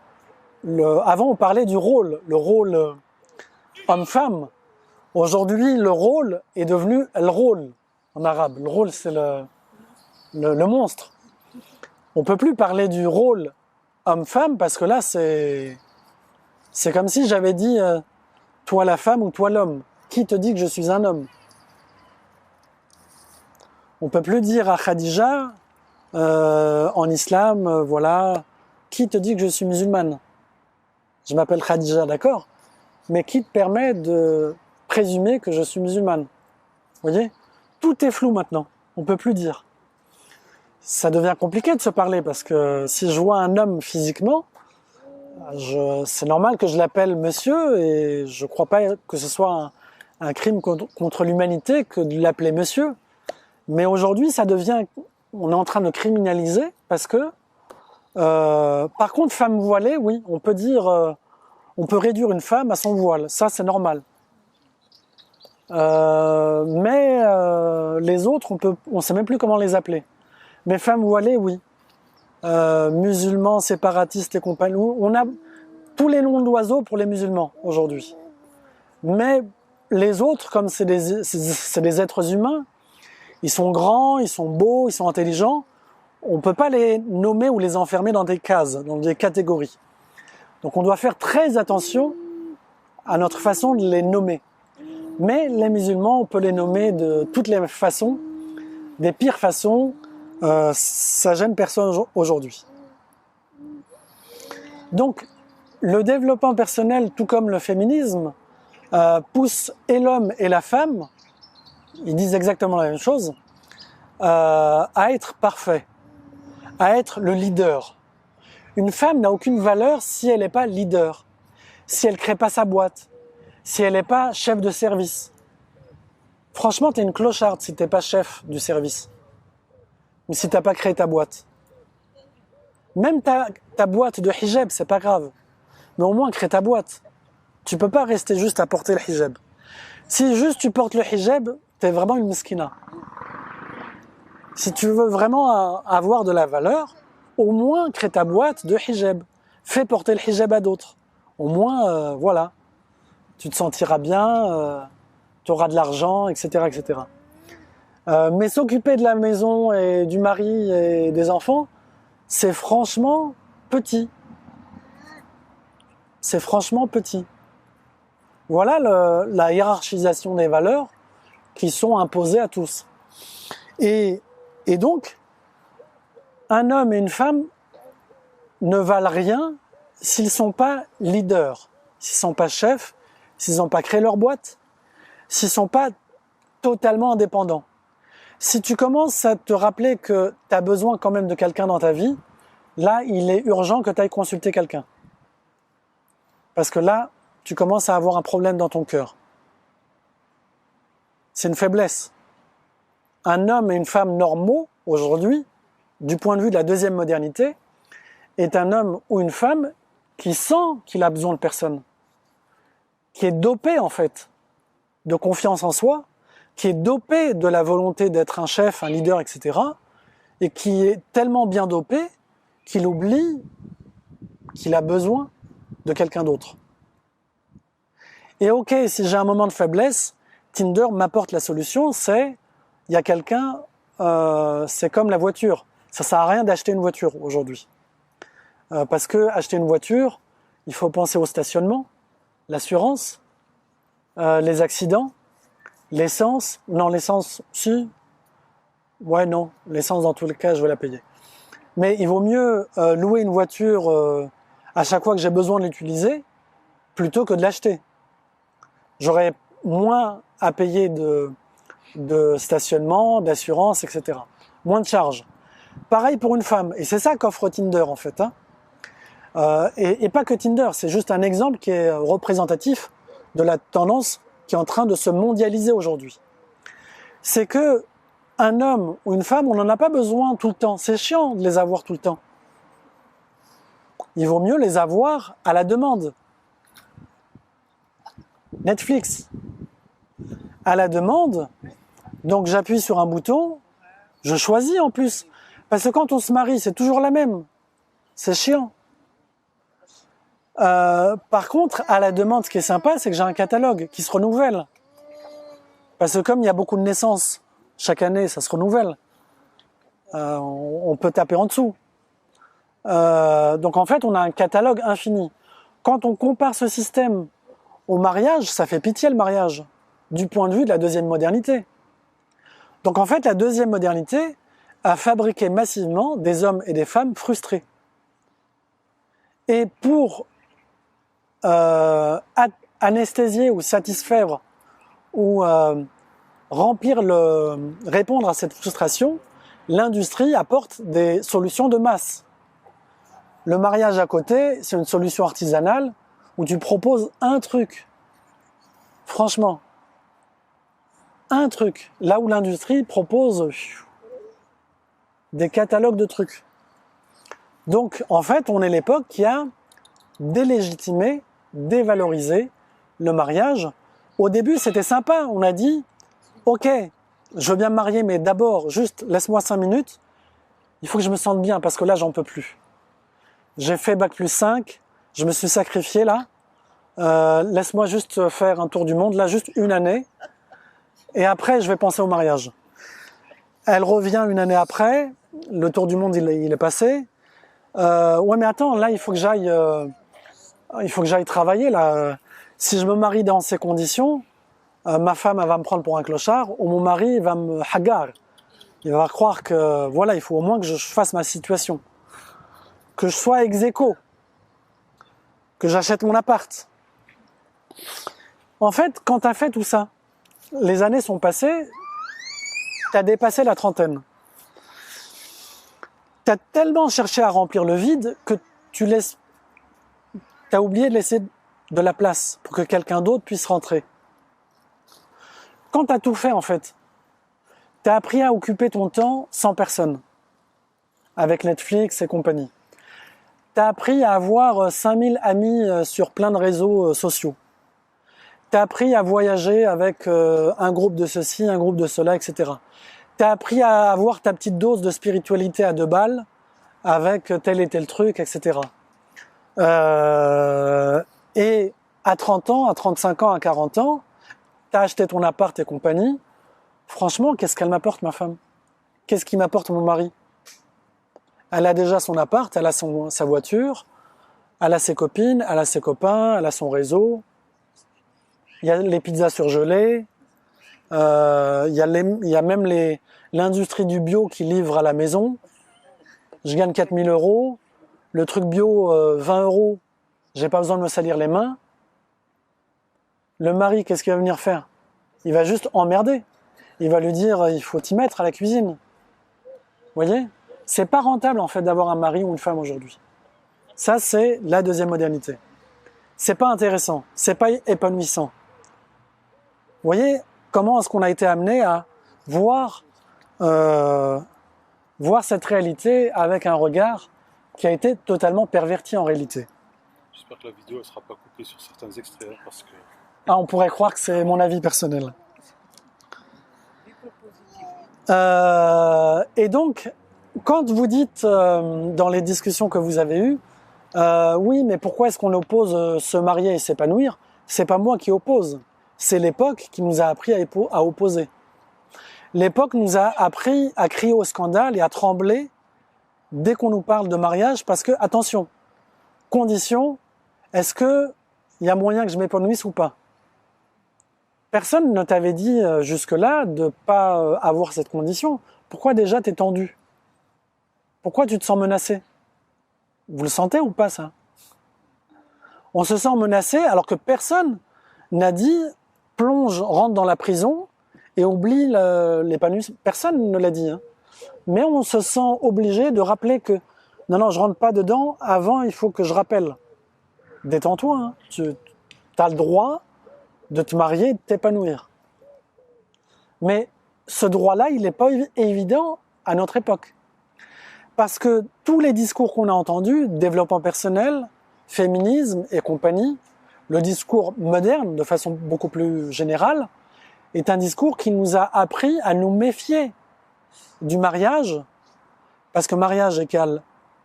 avant on parlait du rôle, le rôle homme-femme. Aujourd'hui, le rôle est devenu le rôle en arabe. Le rôle, c'est le monstre. On peut plus parler du rôle homme-femme parce que là, c'est comme si j'avais dit toi la femme ou toi l'homme. Qui te dit que je suis un homme? On peut plus dire à Khadija en islam, voilà, qui te dit que je suis musulmane? Je m'appelle Khadija, d'accord? Mais qui te permet de présumer que je suis musulmane? Vous voyez? Tout est flou maintenant, on peut plus dire. Ça devient compliqué de se parler parce que si je vois un homme physiquement, c'est normal que je l'appelle monsieur et je crois pas que ce soit un crime contre l'humanité que de l'appeler monsieur. Mais aujourd'hui, ça devient, on est en train de criminaliser parce que, par contre, femme voilée, oui, on peut dire, on peut réduire une femme à son voile, ça c'est normal. Mais les autres, on sait même plus comment les appeler. Mais femmes voilées, oui. Musulmans, séparatistes et compagnie, on a tous les noms d'oiseaux pour les musulmans aujourd'hui. Mais les autres, comme c'est des êtres humains, ils sont grands, ils sont beaux, ils sont intelligents, on ne peut pas les nommer ou les enfermer dans des cases, dans des catégories. Donc on doit faire très attention à notre façon de les nommer. Mais les musulmans, on peut les nommer de toutes les façons, des pires façons, ça gêne personne aujourd'hui. Donc, le développement personnel, tout comme le féminisme, pousse et l'homme et la femme, ils disent exactement la même chose, à être parfait, à être le leader. Une femme n'a aucune valeur si elle n'est pas leader, si elle ne crée pas sa boîte, si elle n'est pas chef de service. Franchement, tu es une clocharde si tu n'es pas chef du service. Ou si tu n'as pas créé ta boîte. Même ta boîte de hijab, c'est pas grave. Mais au moins, crée ta boîte. Tu peux pas rester juste à porter le hijab. Si juste tu portes le hijab, tu es vraiment une miskina. Si tu veux vraiment avoir de la valeur, au moins crée ta boîte de hijab. Fais porter le hijab à d'autres. Au moins, voilà. Tu te sentiras bien, tu auras de l'argent, etc., etc. Mais s'occuper de la maison et du mari et des enfants, c'est franchement petit. C'est franchement petit. Voilà la hiérarchisation des valeurs qui sont imposées à tous. Et donc, un homme et une femme ne valent rien s'ils sont pas leaders, s'ils sont pas chefs, s'ils n'ont pas créé leur boîte, s'ils sont pas totalement indépendants. Si tu commences à te rappeler que tu as besoin quand même de quelqu'un dans ta vie, là, il est urgent que tu ailles consulter quelqu'un. Parce que là, tu commences à avoir un problème dans ton cœur. C'est une faiblesse. Un homme et une femme normaux, aujourd'hui, du point de vue de la deuxième modernité, est un homme ou une femme qui sent qu'il a besoin de personne, qui est dopé en fait de confiance en soi, qui est dopé de la volonté d'être un chef, un leader, etc., et qui est tellement bien dopé qu'il oublie qu'il a besoin de quelqu'un d'autre. Et ok, si j'ai un moment de faiblesse, Tinder m'apporte la solution, c'est, il y a quelqu'un, c'est comme la voiture. Ça sert à rien d'acheter une voiture aujourd'hui. Parce que acheter une voiture, il faut penser au stationnement, l'assurance, les accidents, l'essence. Non, l'essence, si. Ouais, non, l'essence dans tous les cas, je vais la payer. Mais il vaut mieux louer une voiture à chaque fois que j'ai besoin de l'utiliser, plutôt que de l'acheter. J'aurais moins à payer de stationnement, d'assurance, etc. Moins de charges. Pareil pour une femme, et c'est ça qu'offre Tinder en fait. Et pas que Tinder, c'est juste un exemple qui est représentatif de la tendance qui est en train de se mondialiser aujourd'hui. C'est que un homme ou une femme, on n'en a pas besoin tout le temps. C'est chiant de les avoir tout le temps. Il vaut mieux les avoir à la demande. Netflix, à la demande, donc j'appuie sur un bouton, je choisis en plus. Parce que quand on se marie, c'est toujours la même. C'est chiant. Par contre, à la demande, ce qui est sympa, c'est que j'ai un catalogue qui se renouvelle. Parce que comme il y a beaucoup de naissances, chaque année, ça se renouvelle. On peut taper en dessous. Donc en fait, on a un catalogue infini. Quand on compare ce système au mariage, ça fait pitié le mariage, du point de vue de la deuxième modernité. Donc en fait, la deuxième modernité a fabriqué massivement des hommes et des femmes frustrés. Et pour anesthésier ou satisfaire ou répondre à cette frustration, l'industrie apporte des solutions de masse. Le mariage à côté, c'est une solution artisanale où tu proposes un truc. Franchement, un truc. Là où l'industrie propose des catalogues de trucs. Donc, en fait, on est l'époque qui a délégitimé, dévalorisé le mariage. Au début, c'était sympa. On a dit, ok, je veux bien me marier, mais d'abord, juste laisse-moi 5 minutes. Il faut que je me sente bien parce que là, j'en peux plus. J'ai fait bac+5, je me suis sacrifié là. Laisse-moi juste faire un tour du monde, là, juste une année. Et après, je vais penser au mariage. Elle revient une année après. Le tour du monde, il est passé. Ouais, mais attends, là, il faut que j'aille travailler là. Si je me marie dans ces conditions, ma femme, elle va me prendre pour un clochard, ou mon mari va me hagar. Il va croire que, voilà, il faut au moins que je fasse ma situation. Que je sois ex aequo. Que j'achète mon appart. En fait, quand tu as fait tout ça, les années sont passées, tu as dépassé la trentaine. Tu as tellement cherché à remplir le vide que tu as oublié de laisser de la place pour que quelqu'un d'autre puisse rentrer. Quand tu as tout fait, en fait, tu as appris à occuper ton temps sans personne, avec Netflix et compagnie. Tu as appris à avoir 5000 amis sur plein de réseaux sociaux. Tu as appris à voyager avec un groupe de ceci, un groupe de cela, etc. Tu as appris à avoir ta petite dose de spiritualité à 2 balles avec tel et tel truc, etc. Et à 30 ans, à 35 ans, à 40 ans, tu as acheté ton appart et compagnie. Franchement, qu'est-ce qu'elle m'apporte, ma femme? Qu'est-ce qui m'apporte mon mari? Elle a déjà son appart, elle a sa voiture, elle a ses copines, elle a ses copains, elle a son réseau. Il y a les pizzas surgelées, il y a même l'industrie du bio qui livre à la maison. Je gagne 4000 €, le truc bio 20 €, j'ai pas besoin de me salir les mains. Le mari, qu'est-ce qu'il va venir faire? Il va juste emmerder. Il va lui dire, il faut t'y mettre à la cuisine. Vous voyez? C'est pas rentable en fait d'avoir un mari ou une femme aujourd'hui. Ça, c'est la deuxième modernité. C'est pas intéressant, c'est pas épanouissant. Vous voyez comment est-ce qu'on a été amené à voir cette réalité avec un regard qui a été totalement perverti en réalité. J'espère que la vidéo ne sera pas coupée sur certains extraits parce que... Ah, on pourrait croire que c'est mon avis personnel. Et donc, quand vous dites dans les discussions que vous avez eues, oui, mais pourquoi est-ce qu'on oppose se marier et s'épanouir? C'est pas moi qui oppose, c'est l'époque qui nous a appris à opposer. L'époque nous a appris à crier au scandale et à trembler dès qu'on nous parle de mariage parce que, attention, condition, est-ce que il y a moyen que je m'épanouisse ou pas? Personne ne t'avait dit jusque-là de pas avoir cette condition. Pourquoi déjà t'es tendu? Pourquoi tu te sens menacé? Vous le sentez ou pas ça? On se sent menacé alors que personne n'a dit plonge, rentre dans la prison et oublie l'épanouissement. Personne ne l'a dit. Hein. Mais on se sent obligé de rappeler que non, je rentre pas dedans, avant il faut que je rappelle. Détends-toi, hein. Tu as le droit de te marier et de t'épanouir. Mais ce droit-là, il n'est pas évident à notre époque. Parce que tous les discours qu'on a entendus, développement personnel, féminisme et compagnie, le discours moderne, de façon beaucoup plus générale, est un discours qui nous a appris à nous méfier du mariage, parce que mariage égale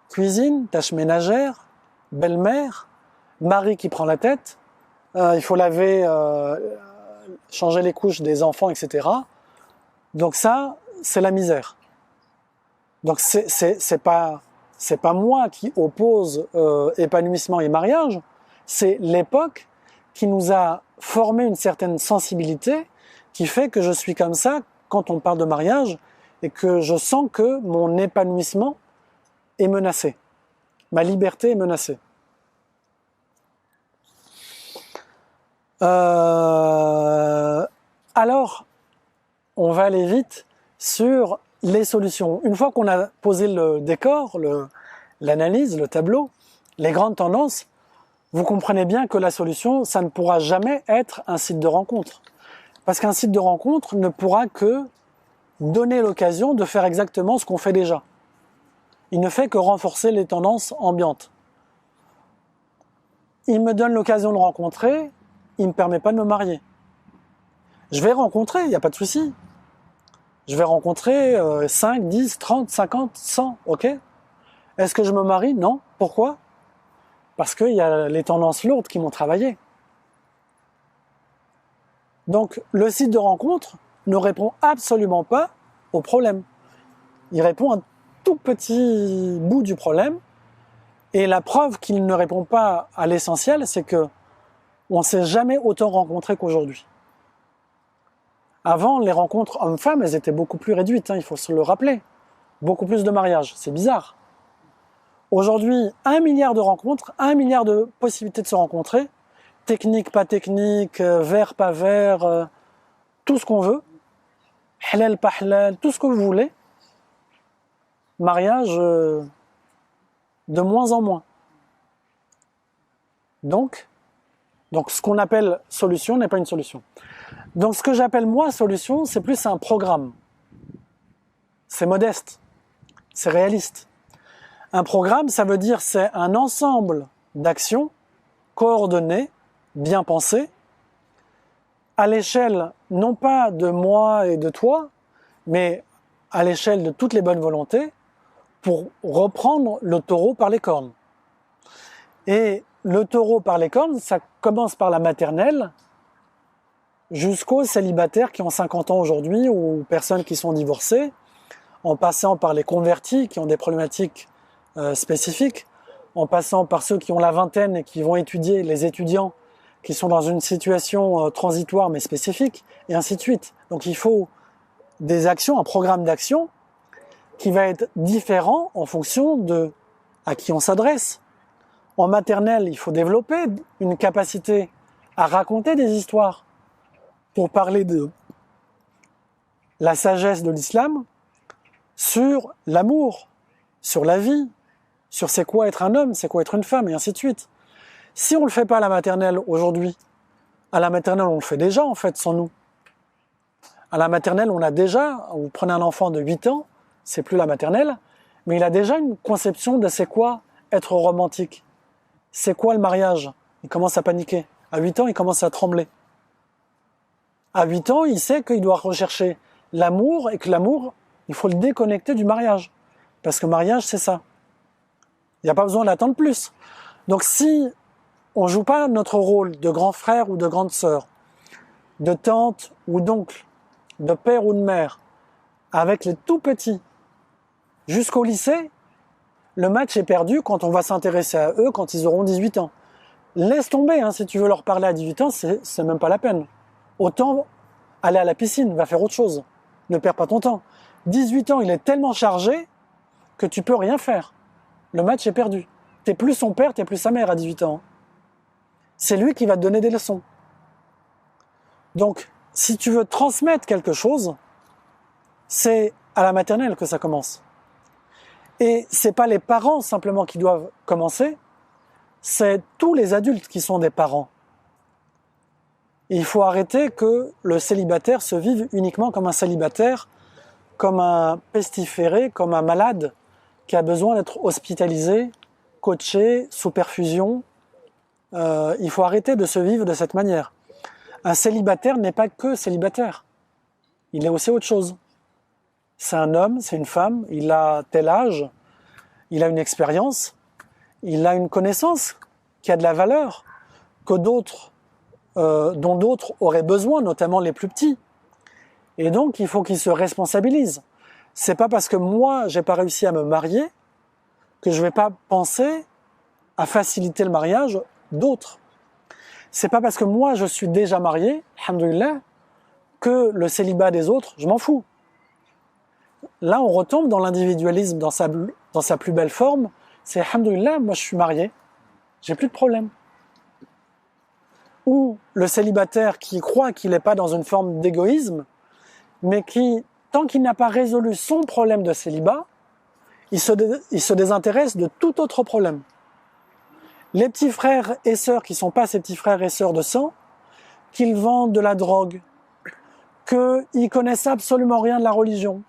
cuisine, tâches ménagères, belle-mère, mari qui prend la tête, il faut laver, changer les couches des enfants, etc. Donc ça, c'est la misère. Donc c'est pas moi qui oppose épanouissement et mariage, c'est l'époque qui nous a formé une certaine sensibilité qui fait que je suis comme ça quand on parle de mariage et que je sens que mon épanouissement est menacé, ma liberté est menacée. Alors, on va aller vite sur les solutions. Une fois qu'on a posé le décor, l'analyse, le tableau, les grandes tendances, vous comprenez bien que la solution, ça ne pourra jamais être un site de rencontre. Parce qu'un site de rencontre ne pourra que donner l'occasion de faire exactement ce qu'on fait déjà. Il ne fait que renforcer les tendances ambiantes. Il me donne l'occasion de rencontrer, il ne me permet pas de me marier. Je vais rencontrer, il n'y a pas de souci. Je vais rencontrer 5, 10, 30, 50, 100, ok? Est-ce que je me marie? Non. Pourquoi? Parce qu'il y a les tendances lourdes qui m'ont travaillé. Donc, le site de rencontre ne répond absolument pas au problème. Il répond un tout petit bout du problème. Et la preuve qu'il ne répond pas à l'essentiel, c'est que on ne s'est jamais autant rencontré qu'aujourd'hui. Avant, les rencontres hommes-femmes, elles étaient beaucoup plus réduites, hein, il faut se le rappeler. Beaucoup plus de mariages, c'est bizarre. Aujourd'hui, 1 milliard de rencontres, 1 milliard de possibilités de se rencontrer, technique, pas technique, vert, pas vert, tout ce qu'on veut, halal, pas halal, tout ce que vous voulez. Mariage de moins en moins. Donc ce qu'on appelle solution n'est pas une solution. Donc ce que j'appelle moi solution, c'est plus un programme. C'est modeste, c'est réaliste. Un programme, ça veut dire c'est un ensemble d'actions coordonnées, bien pensées, à l'échelle non pas de moi et de toi, mais à l'échelle de toutes les bonnes volontés, pour reprendre le taureau par les cornes. Et le taureau par les cornes, ça commence par la maternelle, jusqu'aux célibataires qui ont 50 ans aujourd'hui, ou personnes qui sont divorcées, en passant par les convertis qui ont des problématiques spécifiques, en passant par ceux qui ont la vingtaine et qui vont étudier, les étudiants qui sont dans une situation transitoire mais spécifique, et ainsi de suite. Donc il faut des actions, un programme d'action qui va être différent en fonction de à qui on s'adresse, En maternelle, il faut développer une capacité à raconter des histoires pour parler de la sagesse de l'islam sur l'amour, sur la vie, sur c'est quoi être un homme, c'est quoi être une femme, et ainsi de suite. Si on ne le fait pas à la maternelle aujourd'hui, à la maternelle on le fait déjà en fait sans nous. À la maternelle on a déjà, vous prenez un enfant de 8 ans, c'est plus la maternelle, mais il a déjà une conception de c'est quoi être romantique. C'est quoi le mariage? Il commence à paniquer. À 8 ans, il commence à trembler. À 8 ans, il sait qu'il doit rechercher l'amour et que l'amour, il faut le déconnecter du mariage. Parce que le mariage, c'est ça. Il n'y a pas besoin d'attendre plus. Donc si on ne joue pas notre rôle de grand frère ou de grande sœur, de tante ou d'oncle, de père ou de mère, avec les tout petits, jusqu'au lycée, le match est perdu quand on va s'intéresser à eux quand ils auront 18 ans. Laisse tomber, hein, si tu veux leur parler à 18 ans, c'est même pas la peine. Autant aller à la piscine, va faire autre chose. Ne perds pas ton temps. 18 ans, il est tellement chargé que tu peux rien faire. Le match est perdu. T'es plus son père, t'es plus sa mère à 18 ans. C'est lui qui va te donner des leçons. Donc, si tu veux transmettre quelque chose, c'est à la maternelle que ça commence. Et c'est pas les parents simplement qui doivent commencer, c'est tous les adultes qui sont des parents. Il faut arrêter que le célibataire se vive uniquement comme un célibataire, comme un pestiféré, comme un malade qui a besoin d'être hospitalisé, coaché, sous perfusion. Il faut arrêter de se vivre de cette manière. Un célibataire n'est pas que célibataire. Il est aussi autre chose. C'est un homme, c'est une femme, il a tel âge, il a une expérience, il a une connaissance qui a de la valeur, que d'autres, dont d'autres auraient besoin, notamment les plus petits. Et donc, il faut qu'il se responsabilise. C'est pas parce que moi, j'ai pas réussi à me marier que je vais pas penser à faciliter le mariage d'autres. C'est pas parce que moi, je suis déjà marié, alhamdoulilah, que le célibat des autres, je m'en fous. Là, on retombe dans l'individualisme dans sa plus belle forme. C'est alhamdoulilah, moi je suis marié, j'ai plus de problème. Ou le célibataire qui croit qu'il n'est pas dans une forme d'égoïsme, mais qui, tant qu'il n'a pas résolu son problème de célibat, il se désintéresse de tout autre problème. Les petits frères et sœurs qui ne sont pas ses petits frères et sœurs de sang, qu'ils vendent de la drogue, qu'ils connaissent absolument rien de la religion,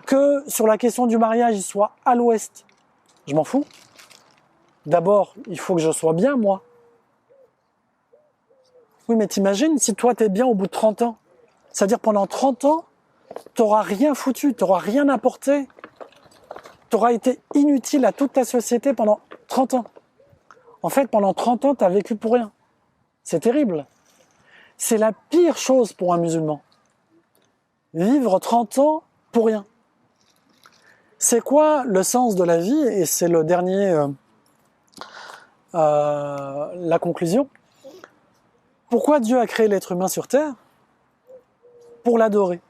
que sur la question du mariage, ils soient à l'ouest. Je m'en fous. D'abord, il faut que je sois bien, moi. Oui, mais t'imagines, si toi, t'es bien au bout de 30 ans, c'est-à-dire pendant 30 ans, t'auras rien foutu, t'auras rien apporté, t'auras été inutile à toute ta société pendant 30 ans. En fait, pendant 30 ans, t'as vécu pour rien. C'est terrible. C'est la pire chose pour un musulman. Vivre 30 ans pour rien. C'est quoi le sens de la vie? Et c'est le dernier, la conclusion. Pourquoi Dieu a créé l'être humain sur Terre? Pour l'adorer.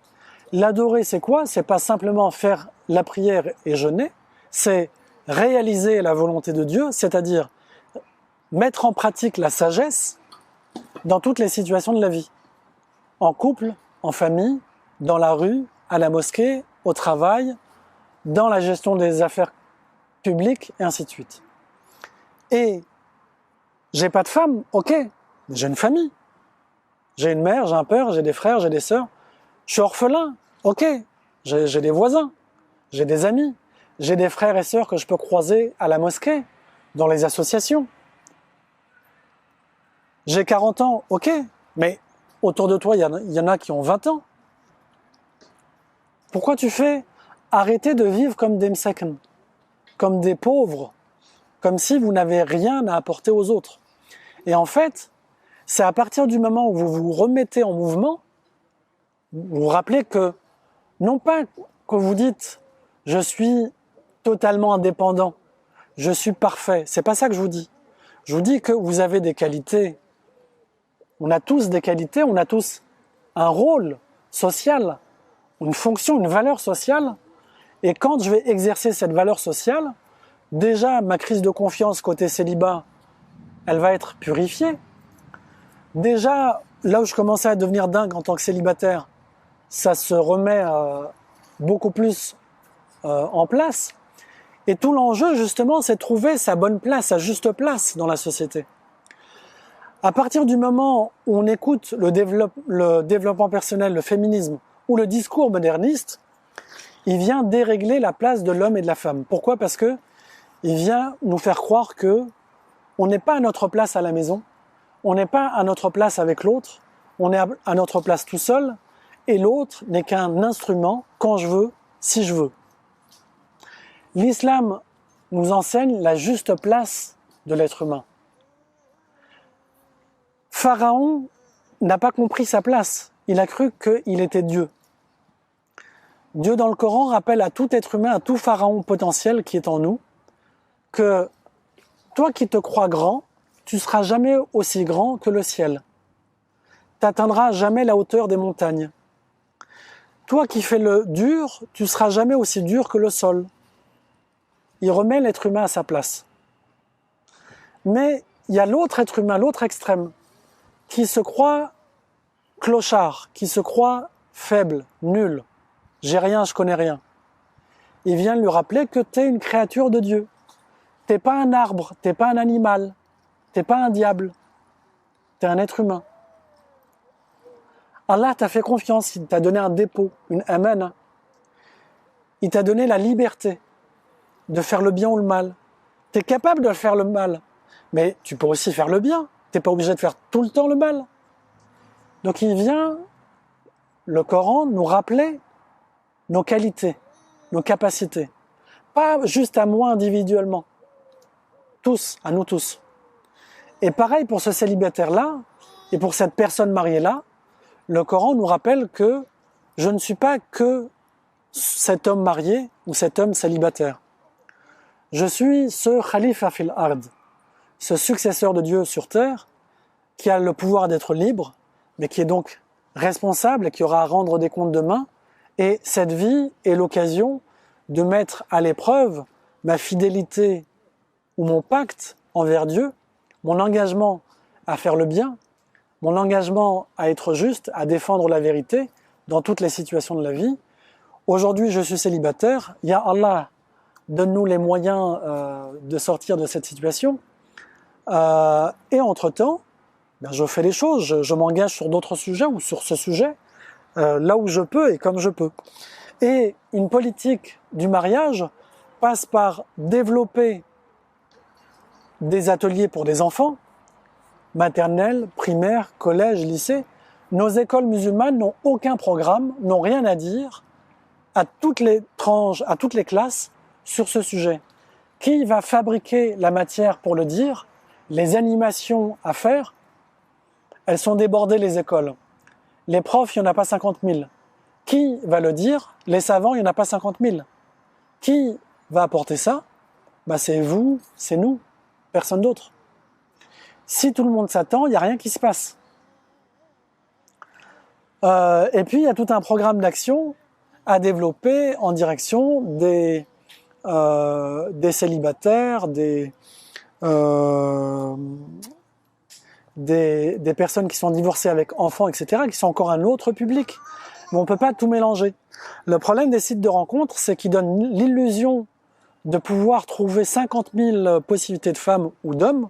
L'adorer, c'est quoi? C'est pas simplement faire la prière et jeûner, c'est réaliser la volonté de Dieu, c'est-à-dire mettre en pratique la sagesse dans toutes les situations de la vie. En couple, en famille, dans la rue, à la mosquée, au travail, dans la gestion des affaires publiques, et ainsi de suite. Et j'ai pas de femme, ok, mais j'ai une famille. J'ai une mère, j'ai un père, j'ai des frères, j'ai des sœurs. Je suis orphelin, ok, j'ai des voisins, j'ai des amis, j'ai des frères et sœurs que je peux croiser à la mosquée, dans les associations. J'ai 40 ans, ok, mais autour de toi, il y en a qui ont 20 ans. Pourquoi tu fais arrêter de vivre comme des msaken, comme des pauvres, comme si vous n'avez rien à apporter aux autres? Et en fait, c'est à partir du moment où vous vous remettez en mouvement, vous vous rappelez que, non pas que vous dites « je suis totalement indépendant, je suis parfait », c'est pas ça que je vous dis. Je vous dis que vous avez des qualités. On a tous des qualités, on a tous un rôle social, une fonction, une valeur sociale. Et quand je vais exercer cette valeur sociale, déjà ma crise de confiance côté célibat, elle va être purifiée. Déjà, là où je commençais à devenir dingue en tant que célibataire, ça se remet beaucoup plus en place. Et tout l'enjeu, justement, c'est de trouver sa bonne place, sa juste place dans la société. À partir du moment où on écoute le développement personnel, le féminisme ou le discours moderniste, il vient dérégler la place de l'homme et de la femme. Pourquoi ? Parce que il vient nous faire croire que on n'est pas à notre place à la maison, on n'est pas à notre place avec l'autre, on est à notre place tout seul, et l'autre n'est qu'un instrument quand je veux, si je veux. L'islam nous enseigne la juste place de l'être humain. Pharaon n'a pas compris sa place, il a cru qu'il était Dieu. Dieu dans le Coran rappelle à tout être humain, à tout pharaon potentiel qui est en nous, que toi qui te crois grand, tu seras jamais aussi grand que le ciel. Tu n'atteindras jamais la hauteur des montagnes. Toi qui fais le dur, tu seras jamais aussi dur que le sol. Il remet l'être humain à sa place. Mais il y a l'autre être humain, l'autre extrême, qui se croit clochard, qui se croit faible, nul. J'ai rien, je connais rien. Il vient lui rappeler que tu es une créature de Dieu. T'es pas un arbre, t'es pas un animal, t'es pas un diable, t'es un être humain. Allah t'a fait confiance, il t'a donné un dépôt, une amana. Il t'a donné la liberté de faire le bien ou le mal. T'es capable de faire le mal, mais tu peux aussi faire le bien. T'es pas obligé de faire tout le temps le mal. Donc il vient, le Coran, nous rappeler nos qualités, nos capacités. Pas juste à moi individuellement. Tous, à nous tous. Et pareil pour ce célibataire-là, et pour cette personne mariée-là, le Coran nous rappelle que je ne suis pas que cet homme marié ou cet homme célibataire. Je suis ce khalifa fil ard, ce successeur de Dieu sur terre, qui a le pouvoir d'être libre, mais qui est donc responsable et qui aura à rendre des comptes demain. Et cette vie est l'occasion de mettre à l'épreuve ma fidélité ou mon pacte envers Dieu, mon engagement à faire le bien, mon engagement à être juste, à défendre la vérité dans toutes les situations de la vie. Aujourd'hui, je suis célibataire. Ya Allah, donne-nous les moyens de sortir de cette situation. Et entre-temps, je fais les choses. Je m'engage sur d'autres sujets ou sur ce sujet, là où je peux et comme je peux. Et une politique du mariage passe par développer des ateliers pour des enfants, maternelle, primaire, collège, lycée. Nos écoles musulmanes n'ont aucun programme, n'ont rien à dire à toutes les tranches, à toutes les classes sur ce sujet. Qui va fabriquer la matière pour le dire? Les animations à faire, elles sont débordées les écoles. Les profs, il n'y en a pas 50 000. Qui va le dire? Les savants, il n'y en a pas 50 000. Qui va apporter ça? C'est vous, c'est nous, personne d'autre. Si tout le monde s'attend, il n'y a rien qui se passe. Et puis, il y a tout un programme d'action à développer en direction des célibataires, des personnes qui sont divorcées avec enfants, etc., qui sont encore un autre public. Mais on ne peut pas tout mélanger. Le problème des sites de rencontres, c'est qu'ils donnent l'illusion de pouvoir trouver 50 000 possibilités de femmes ou d'hommes.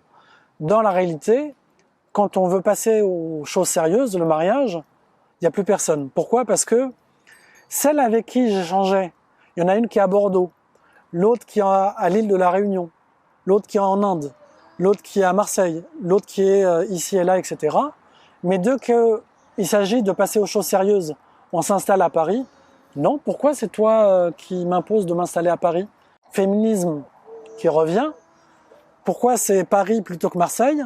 Dans la réalité, quand on veut passer aux choses sérieuses, le mariage, il n'y a plus personne. Pourquoi ? Parce que celle avec qui j'échangeais, il y en a une qui est à Bordeaux, l'autre qui est à l'île de la Réunion, l'autre qui est en Inde, l'autre qui est à Marseille, l'autre qui est ici et là, etc. Mais dès qu'il s'agit de passer aux choses sérieuses, on s'installe à Paris. Non, pourquoi c'est toi qui m'imposes de m'installer à Paris ? Féminisme qui revient. Pourquoi c'est Paris plutôt que Marseille ?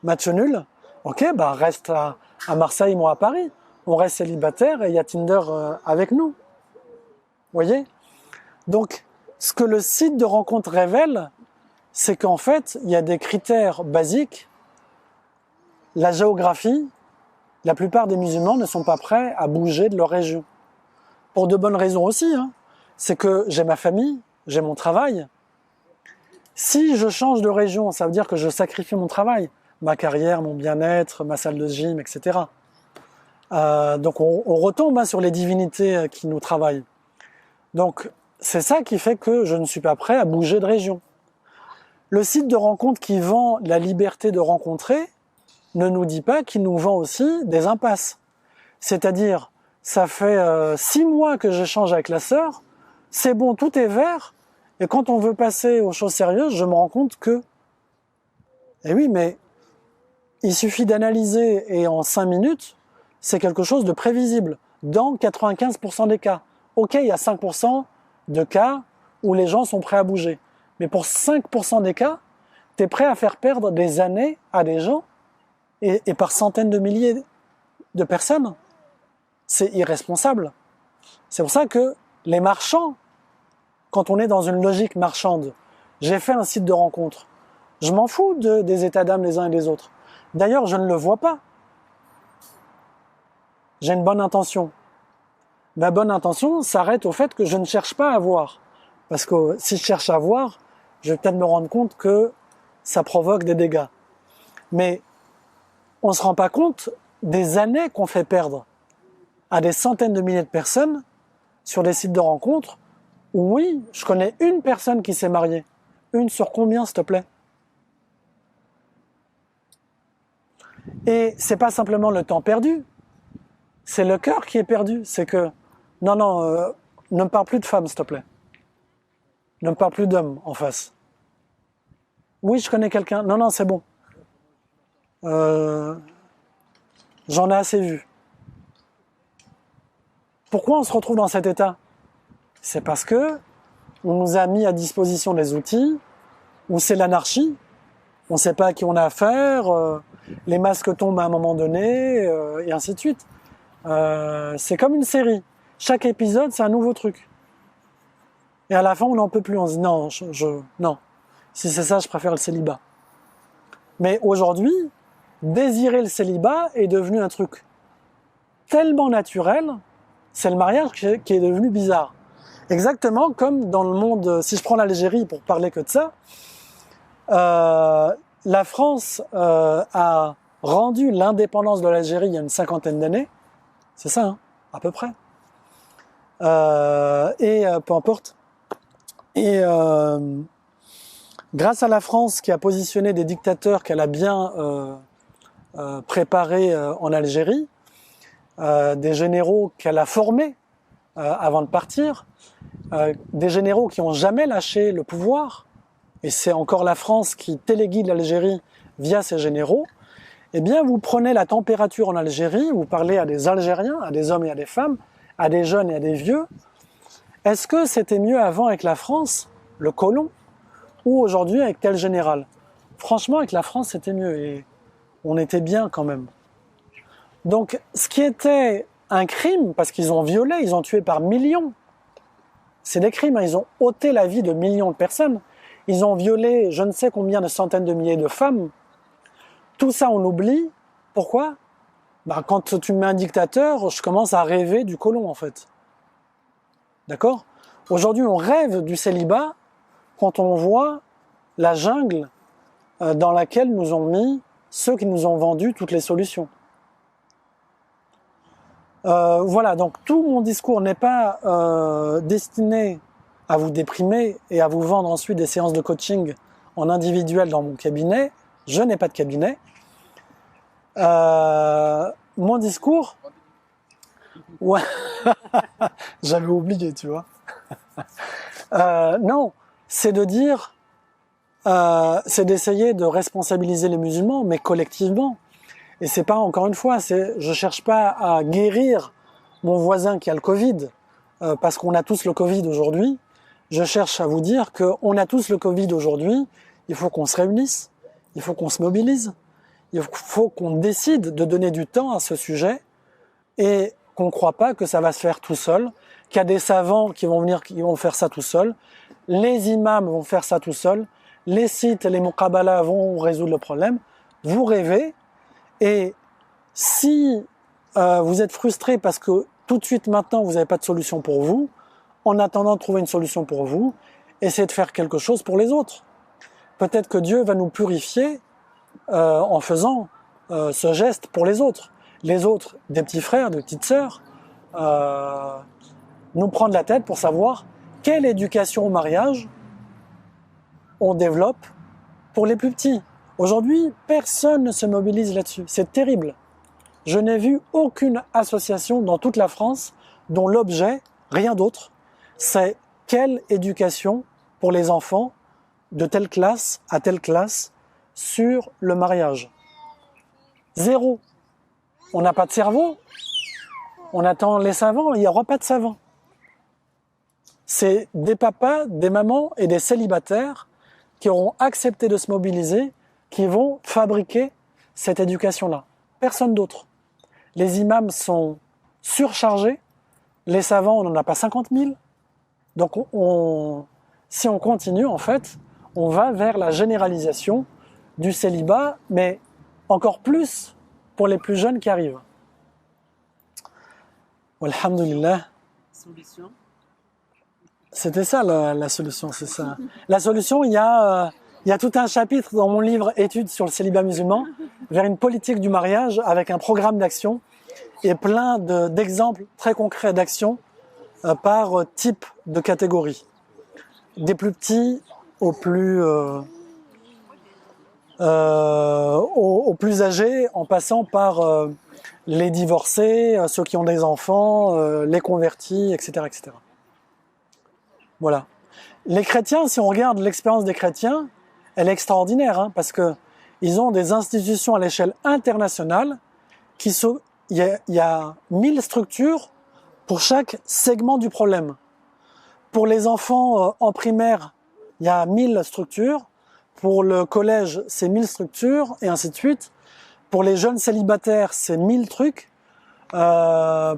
Match nul. Ok, reste à Marseille, moi à Paris. On reste célibataire et il y a Tinder avec nous. Vous voyez ? Donc, ce que le site de rencontre révèle, c'est qu'en fait, il y a des critères basiques. La géographie, la plupart des musulmans ne sont pas prêts à bouger de leur région. Pour de bonnes raisons aussi. C'est que j'ai ma famille, j'ai mon travail. Si je change de région, ça veut dire que je sacrifie mon travail, ma carrière, mon bien-être, ma salle de gym, etc. Donc on retombe sur les divinités qui nous travaillent. Donc c'est ça qui fait que je ne suis pas prêt à bouger de région. Le site de rencontre qui vend la liberté de rencontrer ne nous dit pas qu'il nous vend aussi des impasses. C'est-à-dire, ça fait 6 mois que j'échange avec la sœur, c'est bon, tout est vert, et quand on veut passer aux choses sérieuses, je me rends compte que... Eh oui, mais il suffit d'analyser, et en 5 minutes, c'est quelque chose de prévisible, dans 95% des cas. Ok, il y a 5% de cas où les gens sont prêts à bouger. Mais pour 5% des cas, tu es prêt à faire perdre des années à des gens, et par centaines de milliers de personnes. C'est irresponsable. C'est pour ça que les marchands, quand on est dans une logique marchande, j'ai fait un site de rencontre, je m'en fous des états d'âme des uns et des autres. D'ailleurs, je ne le vois pas. J'ai une bonne intention. Ma bonne intention s'arrête au fait que je ne cherche pas à voir. Parce que si je cherche à voir, je vais peut-être me rendre compte que ça provoque des dégâts. Mais on ne se rend pas compte des années qu'on fait perdre à des centaines de milliers de personnes sur des sites de rencontres où, oui, je connais une personne qui s'est mariée. Une sur combien, s'il te plaît? Et c'est pas simplement le temps perdu, c'est le cœur qui est perdu. C'est que, non, ne me parle plus de femme, s'il te plaît. Ne me parle plus d'homme en face. Oui, je connais quelqu'un. Non, c'est bon. J'en ai assez vu. Pourquoi on se retrouve dans cet état? C'est parce que on nous a mis à disposition des outils où c'est l'anarchie. On ne sait pas à qui on a affaire, les masques tombent à un moment donné, et ainsi de suite. C'est comme une série. Chaque épisode, c'est un nouveau truc. Et à la fin, on n'en peut plus. On se dit non, non. Si c'est ça, je préfère le célibat. Mais aujourd'hui, désirer le célibat est devenu un truc tellement naturel, c'est le mariage qui est devenu bizarre. Exactement comme dans le monde, si je prends l'Algérie pour parler que de ça, la France a rendu l'indépendance de l'Algérie il y a une 50aine d'années, c'est ça, hein, à peu près, et peu importe. Et grâce à la France qui a positionné des dictateurs qu'elle a bien préparés en Algérie, des généraux qu'elle a formés avant de partir, des généraux qui n'ont jamais lâché le pouvoir, et c'est encore la France qui téléguide l'Algérie via ses généraux, eh bien vous prenez la température en Algérie, vous parlez à des Algériens, à des hommes et à des femmes, à des jeunes et à des vieux. Est-ce que c'était mieux avant avec la France, le colon, ou aujourd'hui avec tel général? Franchement, avec la France, c'était mieux, et on était bien quand même. Donc, ce qui était un crime, parce qu'ils ont violé, ils ont tué par millions, c'est des crimes, hein, ils ont ôté la vie de millions de personnes, ils ont violé je ne sais combien de centaines de milliers de femmes. Tout ça, on oublie. Pourquoi? Quand tu me mets un dictateur, je commence à rêver du colon, en fait. D'accord? Aujourd'hui, on rêve du célibat quand on voit la jungle dans laquelle nous ont mis ceux qui nous ont vendu toutes les solutions. Voilà, donc tout mon discours n'est pas destiné à vous déprimer et à vous vendre ensuite des séances de coaching en individuel dans mon cabinet. Je n'ai pas de cabinet. Mon discours... Ouais, j'avais oublié, tu vois. Non, c'est de dire... c'est d'essayer de responsabiliser les musulmans, mais collectivement. Et c'est pas, encore une fois, je cherche pas à guérir mon voisin qui a le Covid, parce qu'on a tous le Covid aujourd'hui. Je cherche à vous dire qu'on a tous le Covid aujourd'hui. Il faut qu'on se réunisse, il faut qu'on se mobilise, il faut qu'on décide de donner du temps à ce sujet et qu'on ne croit pas que ça va se faire tout seul, qu'il y a des savants qui vont venir, qui vont faire ça tout seul, les imams vont faire ça tout seul, les sites et les muqabala vont résoudre le problème. Vous rêvez. Et si vous êtes frustré parce que tout de suite maintenant vous n'avez pas de solution pour vous, en attendant de trouver une solution pour vous, essayez de faire quelque chose pour les autres. peut-être que Dieu va nous purifier en faisant ce geste pour les autres. Les autres, des petits frères, des petites sœurs, nous prendre la tête pour savoir quelle éducation au mariage on développe pour les plus petits. Aujourd'hui, personne ne se mobilise là-dessus. C'est terrible. Je n'ai vu aucune association dans toute la France dont l'objet, rien d'autre, c'est quelle éducation pour les enfants de telle classe à telle classe sur le mariage. Zéro. On n'a pas de cerveau. On attend les savants, il n'y aura pas de savants. C'est des papas, des mamans et des célibataires qui auront accepté de se mobiliser, qui vont fabriquer cette éducation-là. Personne d'autre. Les imams sont surchargés, les savants, on n'en a pas 50 000. Donc si on continue, en fait, on va vers la généralisation du célibat, mais encore plus pour les plus jeunes qui arrivent. Alhamdulillah. Solution. C'était ça la solution, c'est ça. La solution, il y a tout un chapitre dans mon livre Études sur le célibat musulman vers une politique du mariage avec un programme d'action et plein d'exemples très concrets d'action par type de catégorie. Des plus petits aux plus âgés, en passant par les divorcés, ceux qui ont des enfants, les convertis, etc., etc. Voilà. Les chrétiens, si on regarde l'expérience des chrétiens, elle est extraordinaire, hein, parce que ils ont des institutions à l'échelle internationale il y a 1000 structures pour chaque segment du problème. Pour les enfants en primaire, il y a 1000 structures. Pour le collège, c'est 1000 structures, et ainsi de suite. Pour les jeunes célibataires, c'est 1000 trucs.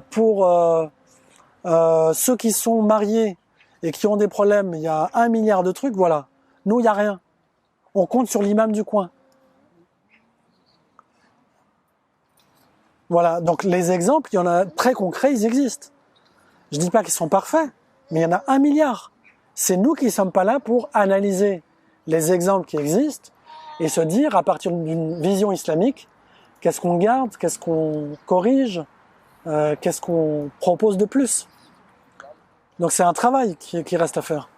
Pour ceux qui sont mariés et qui ont des problèmes, il y a 1 milliard de trucs, voilà. Nous, il n'y a rien. On compte sur l'imam du coin. Voilà, donc les exemples, il y en a très concrets, ils existent. Je dis pas qu'ils sont parfaits, mais il y en a 1 milliard. C'est nous qui ne sommes pas là pour analyser les exemples qui existent et se dire, à partir d'une vision islamique, qu'est-ce qu'on garde, qu'est-ce qu'on corrige, qu'est-ce qu'on propose de plus. Donc c'est un travail qui reste à faire.